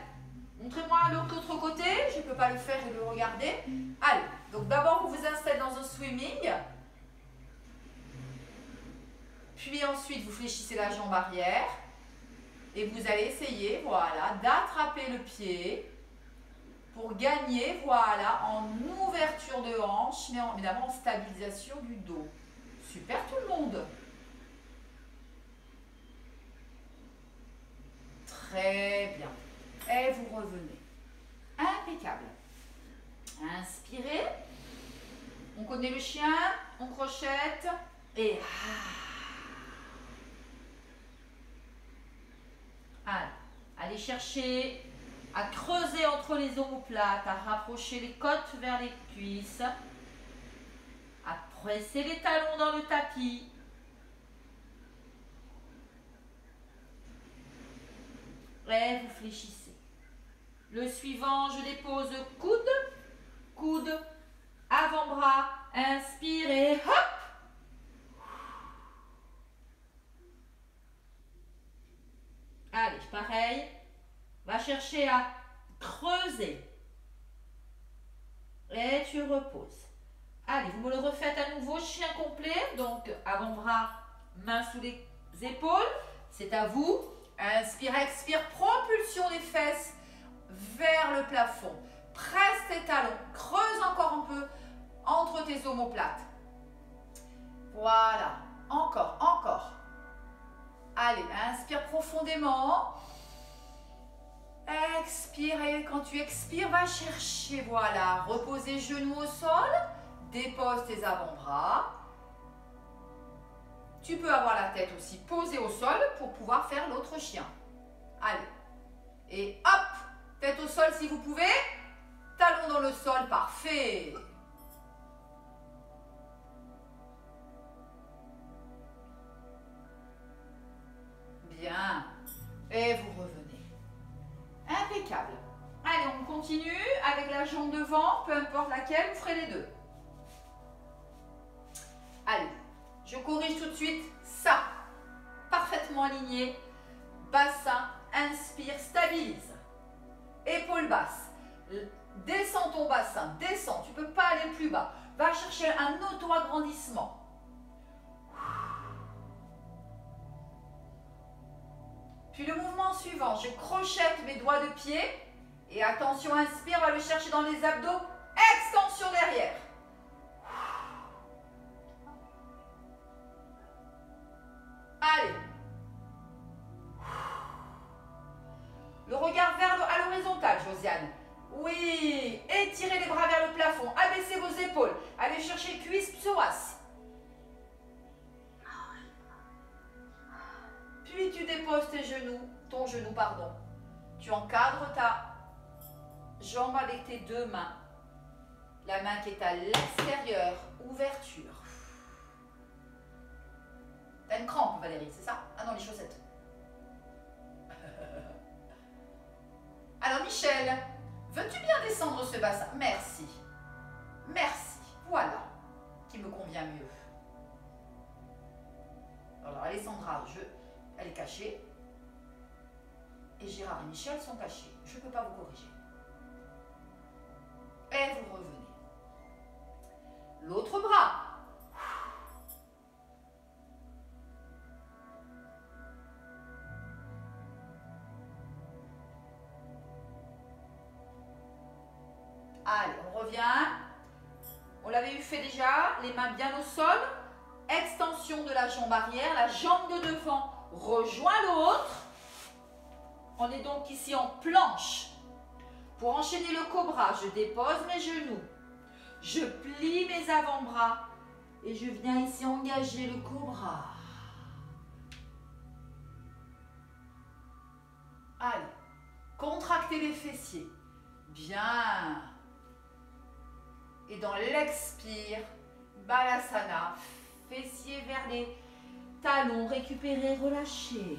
montrez-moi l'autre côté. Je ne peux pas le faire, je vais le regarder. Allez, donc d'abord vous vous installez dans un swimming. Puis ensuite vous fléchissez la jambe arrière. Et vous allez essayer, voilà, d'attraper le pied pour gagner, voilà, en ouverture de hanche, mais évidemment en stabilisation du dos. Super tout le monde. Très bien. Et vous revenez. Impeccable. Inspirez. On connaît le chien, on crochette et... Allez chercher à creuser entre les omoplates, à rapprocher les côtes vers les cuisses, à presser les talons dans le tapis. Et vous fléchissez. Le suivant, je dépose coude, coude, avant-bras, inspirez, hop. Allez, pareil, va chercher à creuser. Et tu reposes. Allez, vous me le refaites à nouveau, chien complet. Donc, avant-bras, main sous les épaules. C'est à vous. Inspire, expire, propulsion des fesses vers le plafond. Presse tes talons, creuse encore un peu entre tes omoplates. Voilà, encore, encore. Allez, inspire profondément. Expire et quand tu expires, va chercher, voilà, reposer genoux au sol, dépose tes avant-bras. Tu peux avoir la tête aussi posée au sol pour pouvoir faire l'autre chien. Allez, et hop, tête au sol si vous pouvez, talons dans le sol, parfait. Bien, et vous revenez. Impeccable. Allez, on continue avec la jambe devant, peu importe laquelle, vous ferez les deux. Allez, je corrige tout de suite ça. Parfaitement aligné. Bassin, inspire, stabilise. Épaule basse. Descends ton bassin, descends. Tu ne peux pas aller plus bas. Va chercher un auto-agrandissement. Puis le mouvement suivant, je crochette mes doigts de pied. Et attention, inspire, va le chercher dans les abdos. Extension derrière. Allez. Le regard à l'horizontale, Josiane. Oui. Étirez les bras vers le plafond. Abaissez vos épaules. Allez chercher cuisse, psoas. Puis tu déposes tes genoux, ton genou, pardon. Tu encadres ta jambe avec tes deux mains. La main qui est à l'extérieur, ouverture. T'as une crampe, Valérie, c'est ça? Ah non, les chaussettes. Alors, Michel, veux-tu bien descendre ce bassin? Merci. Merci. Voilà, qui me convient mieux. Alors, Alessandra, elle est cachée. Et Gérard et Michel sont cachés. Je ne peux pas vous corriger. Et vous revenez. L'autre bras. Allez, on revient. On l'avait fait déjà, les mains bien au sol. Extension de la jambe arrière, la jambe de devant rejoint l'autre. On est donc ici en planche. Pour enchaîner le cobra, je dépose mes genoux. Je plie mes avant-bras et je viens ici engager le cobra. Allez, contractez les fessiers. Bien. Et dans l'expire, Balasana, fessiers vers les talons, récupérez, relâchez.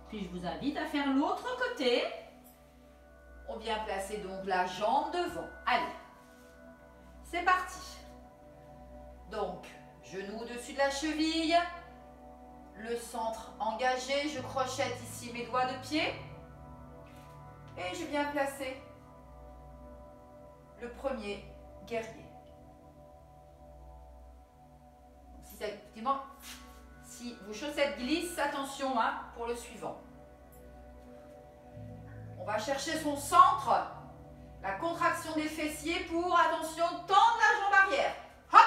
Puis je vous invite à faire l'autre côté. On vient placer donc la jambe devant. Allez, c'est parti. Donc, genou au-dessus de la cheville. Le centre engagé. Je crochette ici mes doigts de pied. Et je viens placer le premier guerrier. Donc, si vos chaussettes glissent, attention pour le suivant. On va chercher son centre, la contraction des fessiers pour, attention, tendre la jambe arrière. Hop!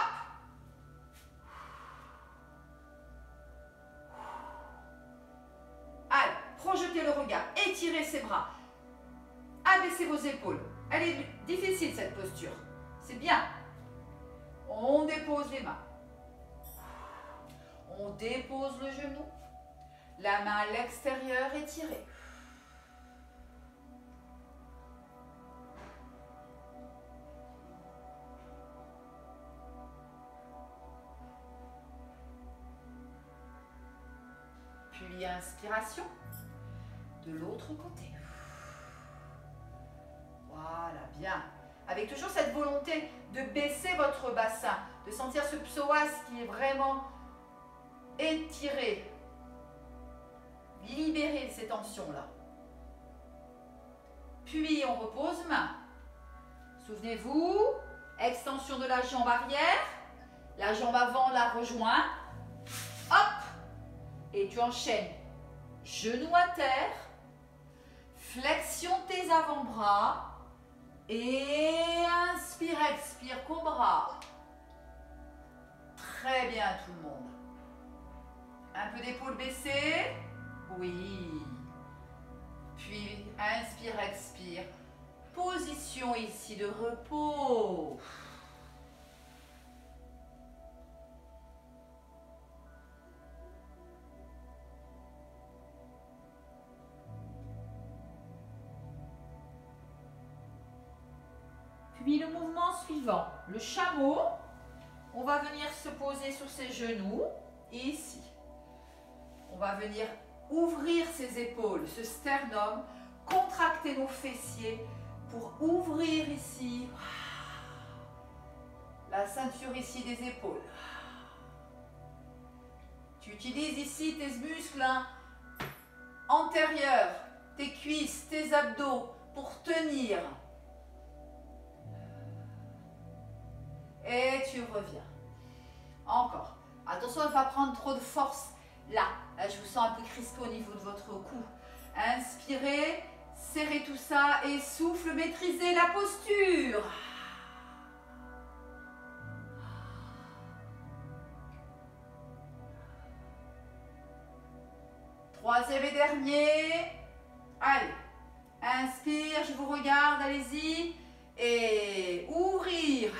Allez, projetez le regard, étirez ses bras, abaissez vos épaules. Elle est difficile cette posture, c'est bien. On dépose les mains. On dépose le genou, la main à l'extérieur étirée. Puis inspiration de l'autre côté. Voilà, bien. Avec toujours cette volonté de baisser votre bassin, de sentir ce psoas qui est vraiment étiré. Libérez ces tensions-là. Puis on repose main. Souvenez-vous, extension de la jambe arrière. La jambe avant la rejoint. Hop! Et tu enchaînes. Genou à terre. Flexion tes avant-bras. Et inspire, expire, cobra. Très bien tout le monde. Un peu d'épaule baissée. Oui. Puis inspire, expire. Position ici de repos. Puis le mouvement suivant, le chameau. On va venir se poser sur ses genoux. Et ici, on va venir ouvrir ses épaules, ce sternum, contracter nos fessiers pour ouvrir ici la ceinture ici des épaules. Tu utilises ici tes muscles antérieurs, tes cuisses, tes abdos pour tenir. Et tu reviens. Encore. Attention à ne pas prendre trop de force. Là, je vous sens un peu crispé au niveau de votre cou. Inspirez, serrez tout ça et souffle, maîtrisez la posture. Troisième et dernier. Allez. Inspire, je vous regarde, allez-y. Et ouvrir.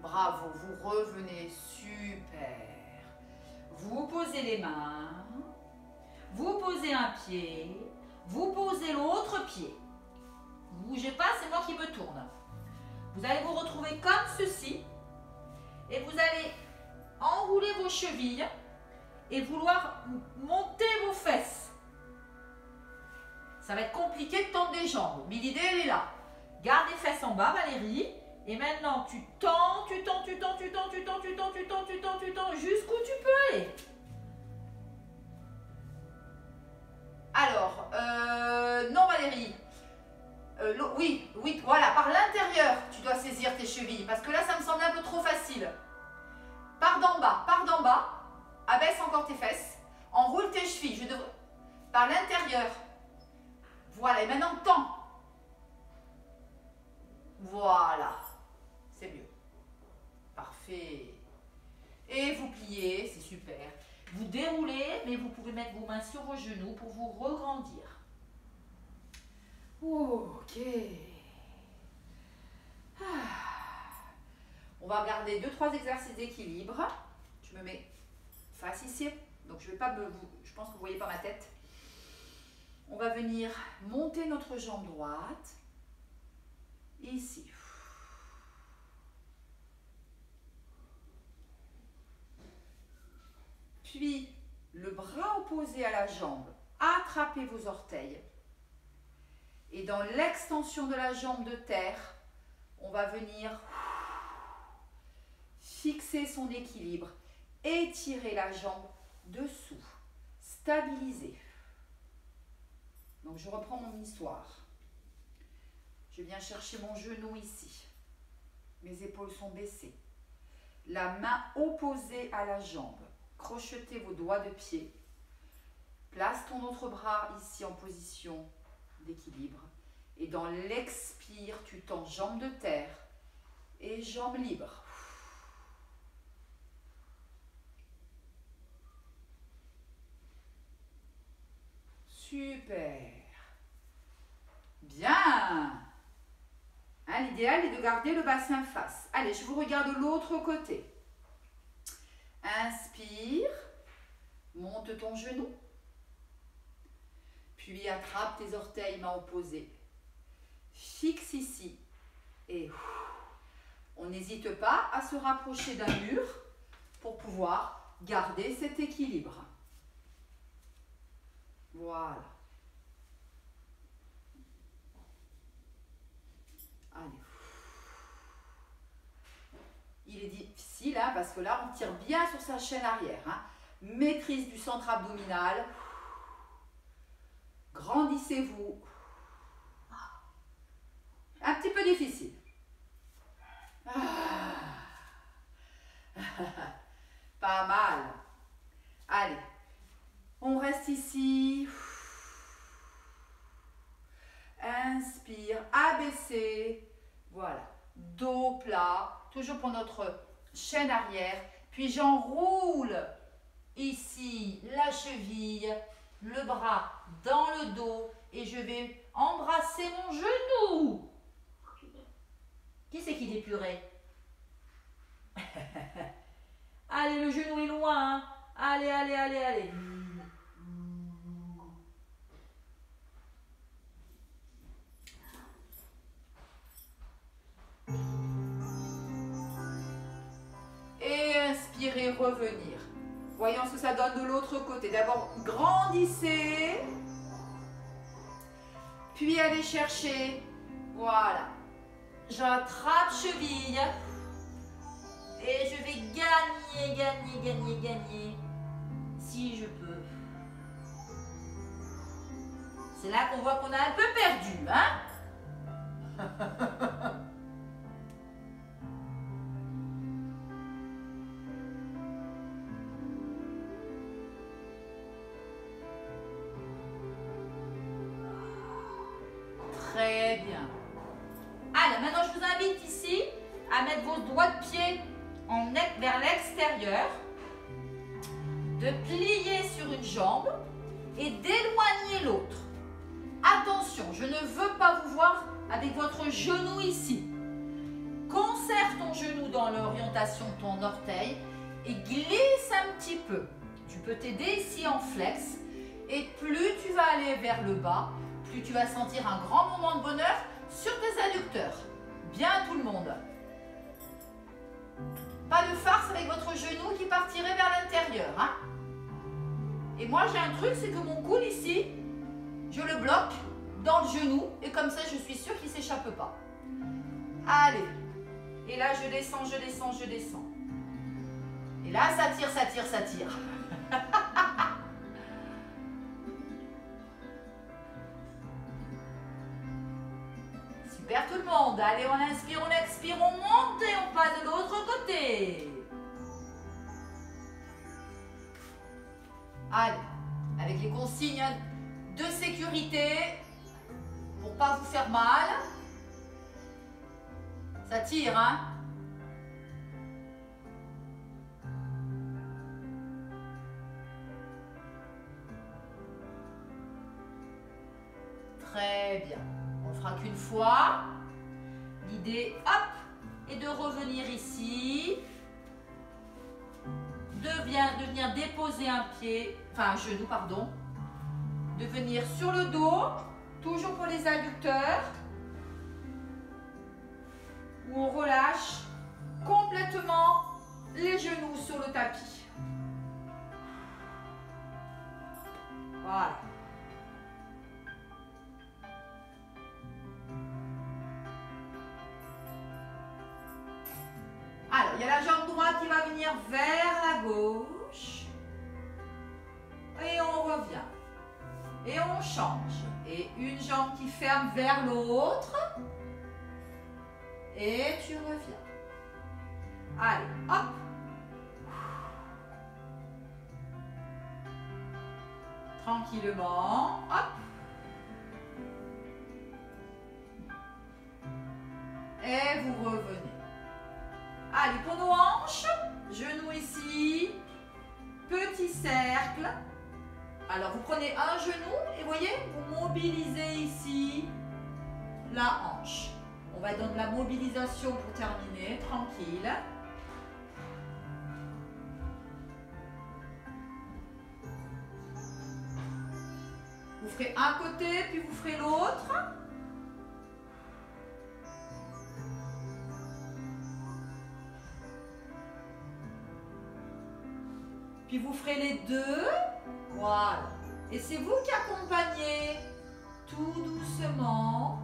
Bravo, vous revenez, super. Vous posez les mains, vous posez un pied, vous posez l'autre pied. Ne bougez pas, c'est moi qui me tourne. Vous allez vous retrouver comme ceci et vous allez enrouler vos chevilles et vouloir monter vos fesses. Ça va être compliqué de tendre les jambes, mais l'idée elle est là. Garde les fesses en bas, Valérie. Et maintenant, tu tends, tu tends, tu tends, tu tends, tu tends, tu tends, tu tends, tu tends, tu tends, jusqu'où tu peux aller. Alors, non Valérie. Oui, oui, voilà, par l'intérieur, tu dois saisir tes chevilles. Parce que là, ça me semble un peu trop facile. Par d'en bas, abaisse encore tes fesses. Enroule tes chevilles, je devrais... Par l'intérieur. Voilà, et maintenant, tends. Voilà. C'est mieux. Parfait. Et vous pliez, c'est super. Vous déroulez, mais vous pouvez mettre vos mains sur vos genoux pour vous regrandir. Ok. On va regarder 2-3 exercices d'équilibre. Je me mets face ici. Donc je vais pas me... Je pense que vous ne voyez pas ma tête. On va venir monter notre jambe droite. Ici. Puis, le bras opposé à la jambe, attrapez vos orteils. Et dans l'extension de la jambe de terre, on va venir fixer son équilibre, étirer la jambe dessous, stabiliser. Donc, je reprends mon histoire. Je viens chercher mon genou ici. Mes épaules sont baissées. La main opposée à la jambe. Crochetez vos doigts de pied. Place ton autre bras ici en position d'équilibre. Et dans l'expire, tu tends jambe de terre et jambe libre. Super. Bien. Hein, l'idéal est de garder le bassin face. Allez, je vous regarde de l'autre côté. Inspire, monte ton genou, puis attrape tes orteils, mains opposées. Fixe ici et on n'hésite pas à se rapprocher d'un mur pour pouvoir garder cet équilibre. Voilà. Allez. Il est difficile hein, parce que là, on tire bien sur sa chaîne arrière. Hein. Maîtrise du centre abdominal. Grandissez-vous. Un petit peu difficile. Pas mal. Allez. On reste ici. Inspire, abaissez. Voilà. Dos plat. Toujours pour notre chaîne arrière. Puis j'enroule ici la cheville, le bras dans le dos et je vais embrasser mon genou. Qui c'est qui dit purée? Allez, le genou est loin. Hein. Allez, allez, allez, allez. Et inspirez, revenir. Voyons ce que ça donne de l'autre côté. D'abord, grandissez. Puis allez chercher. Voilà. J'attrape cheville. Et je vais gagner, gagner, gagner, gagner. Si je peux. C'est là qu'on voit qu'on a un peu perdu, hein? Très bien. Allez, maintenant je vous invite ici à mettre vos doigts de pied vers l'extérieur, de plier sur une jambe et d'éloigner l'autre. Attention, je ne veux pas vous voir avec votre genou ici. Conserve ton genou dans l'orientation de ton orteil et glisse un petit peu. Tu peux t'aider ici en flex et plus tu vas aller vers le bas, plus tu vas sentir un grand moment de bonheur sur tes adducteurs. Bien tout le monde. Pas de farce avec votre genou qui partirait vers l'intérieur. Hein? Et moi j'ai un truc, c'est que mon coude ici, je le bloque dans le genou et comme ça je suis sûre qu'il ne s'échappe pas. Allez. Et là je descends, je descends, je descends. Et là ça tire, ça tire, ça tire. Super tout le monde. Allez, on inspire, on expire, on monte et on passe de l'autre côté. Allez, avec les consignes de sécurité pour pas vous faire mal. Ça tire, hein? Très bien. On ne fera qu'une fois. L'idée, hop, est de revenir ici. De venir déposer un pied, enfin un genou, pardon. De venir sur le dos, toujours pour les adducteurs. Où on relâche complètement les genoux sur le tapis. Voilà. Alors, il y a la jambe droite qui va venir vers la gauche. Et on revient. Et on change. Et une jambe qui ferme vers l'autre. Et tu reviens. Allez, hop. Tranquillement, hop. Et vous revenez. Allez, pour nos hanches, genoux ici, petit cercle. Alors, vous prenez un genou et vous voyez, vous mobilisez ici la hanche. On va dans de la mobilisation pour terminer, tranquille. Vous ferez un côté, puis vous ferez l'autre. Puis vous ferez les deux. Voilà. Et c'est vous qui accompagnez tout doucement.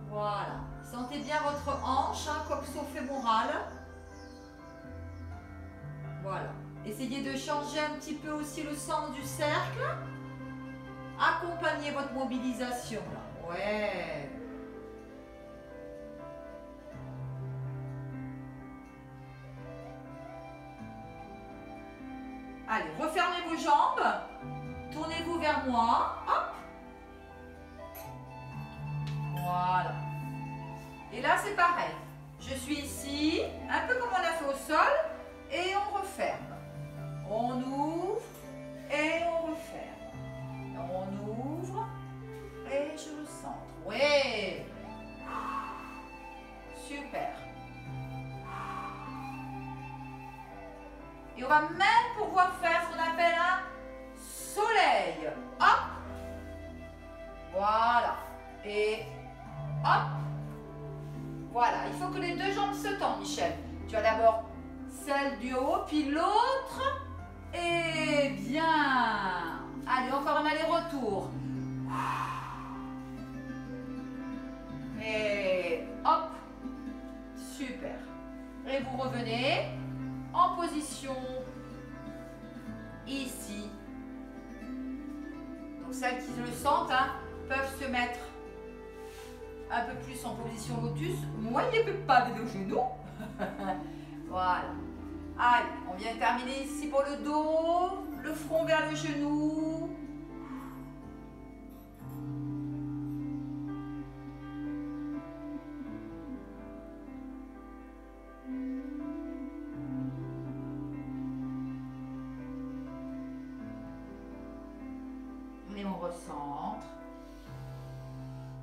Voilà. Sentez bien votre hanche, hein, coxo-fémorale. Voilà. Essayez de changer un petit peu aussi le sens du cercle. Accompagnez votre mobilisation. Là. Ouais. Allez, refermez vos jambes. Tournez-vous vers moi. Hop. Voilà. Et là, c'est pareil. Je suis ici, un peu comme on a fait au sol, et on referme. On ouvre et on referme. On ouvre et je le centre. Oui. Super. Et on va même pouvoir faire ce qu'on appelle un soleil. Hop. Voilà. Et hop. Voilà. Il faut que les deux jambes se tendent, Michel. Tu as d'abord celle du haut, puis l'autre. Et bien. Allez, encore un aller-retour. Et hop. Super. Et vous revenez en position ici. Donc celles qui le sentent, hein, peuvent se mettre un peu plus en position lotus. Moi, il ne peut pas avec le genou. Voilà. Allez, on vient terminer ici pour le dos, le front vers le genou. Et on recentre.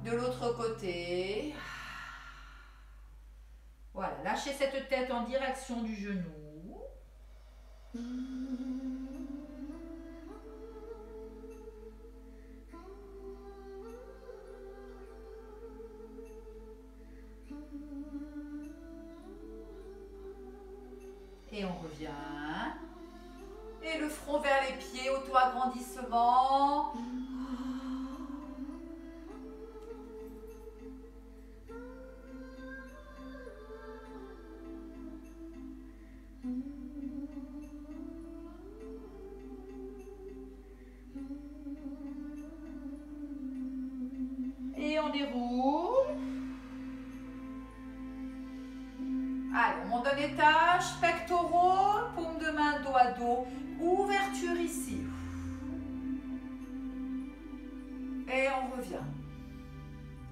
De l'autre côté. Voilà, lâchez cette tête en direction du genou. Et on revient. Et le front vers les pieds, auto-agrandissement. Et on déroule. Allez, on monte d'un étage, pectoraux, paume de main dos à dos, ouverture ici. Et on revient.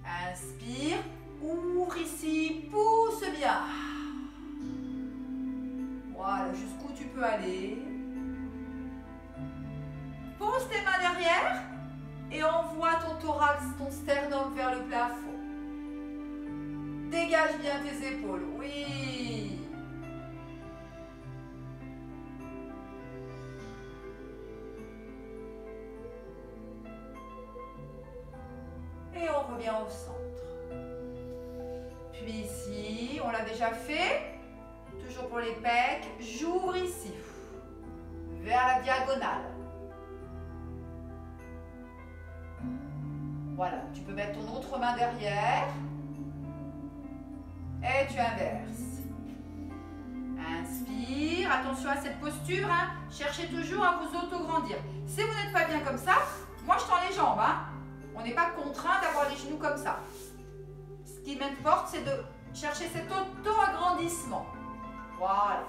Inspire, ouvre ici, pousse bien. Voilà, jusqu'où tu peux aller. Pose tes mains derrière et envoie ton thorax, ton sternum vers le plafond. Dégage bien tes épaules, oui. Et on revient au centre. Puis ici, on l'a déjà fait. Toujours pour les pecs, j'ouvre ici, vers la diagonale. Voilà, tu peux mettre ton autre main derrière. Et tu inverses. Inspire, attention à cette posture, hein. Cherchez toujours à vous auto-grandir. Si vous n'êtes pas bien comme ça, moi je tends les jambes. Hein. On n'est pas contraint d'avoir les genoux comme ça. Ce qui m'importe, c'est de chercher cet auto-agrandissement. Voilà.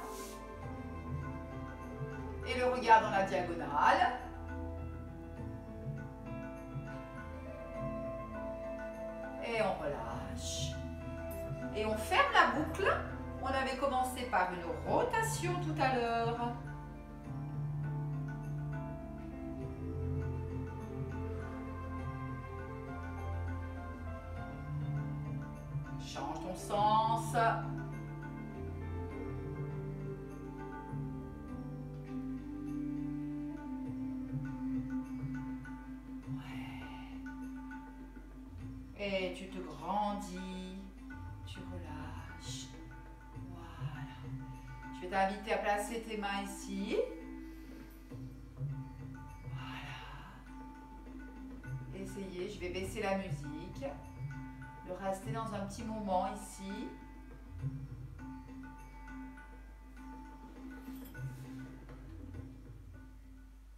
Et le regard dans la diagonale. Et on relâche. Et on ferme la boucle. On avait commencé par une rotation tout à l'heure. Change ton sens. Et tu te grandis, tu relâches. Voilà. Je vais t'inviter à placer tes mains ici. Voilà. Essayez, je vais baisser la musique. De rester dans un petit moment ici.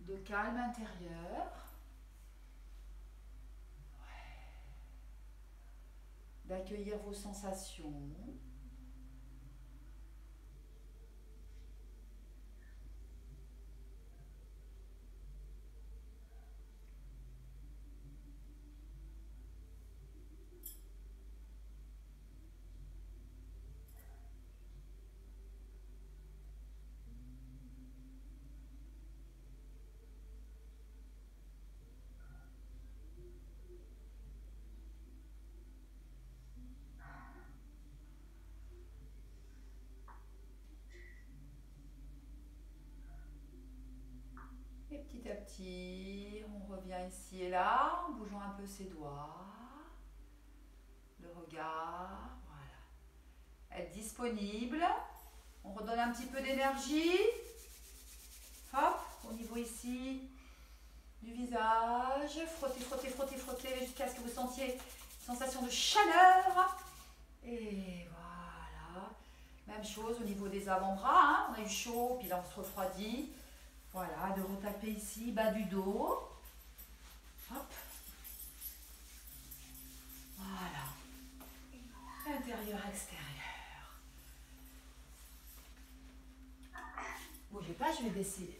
De calme intérieur. D'accueillir vos sensations. Et petit à petit, on revient ici et là, en bougeant un peu ses doigts, le regard, voilà. Être disponible, on redonne un petit peu d'énergie, hop, au niveau ici du visage, frottez, frottez, frottez, frottez, jusqu'à ce que vous sentiez une sensation de chaleur, et voilà. Même chose au niveau des avant-bras, hein. On a eu chaud, puis là on se refroidit. Voilà, de retaper ici, bas du dos. Hop. Voilà. Intérieur, extérieur. Bougez pas, je vais baisser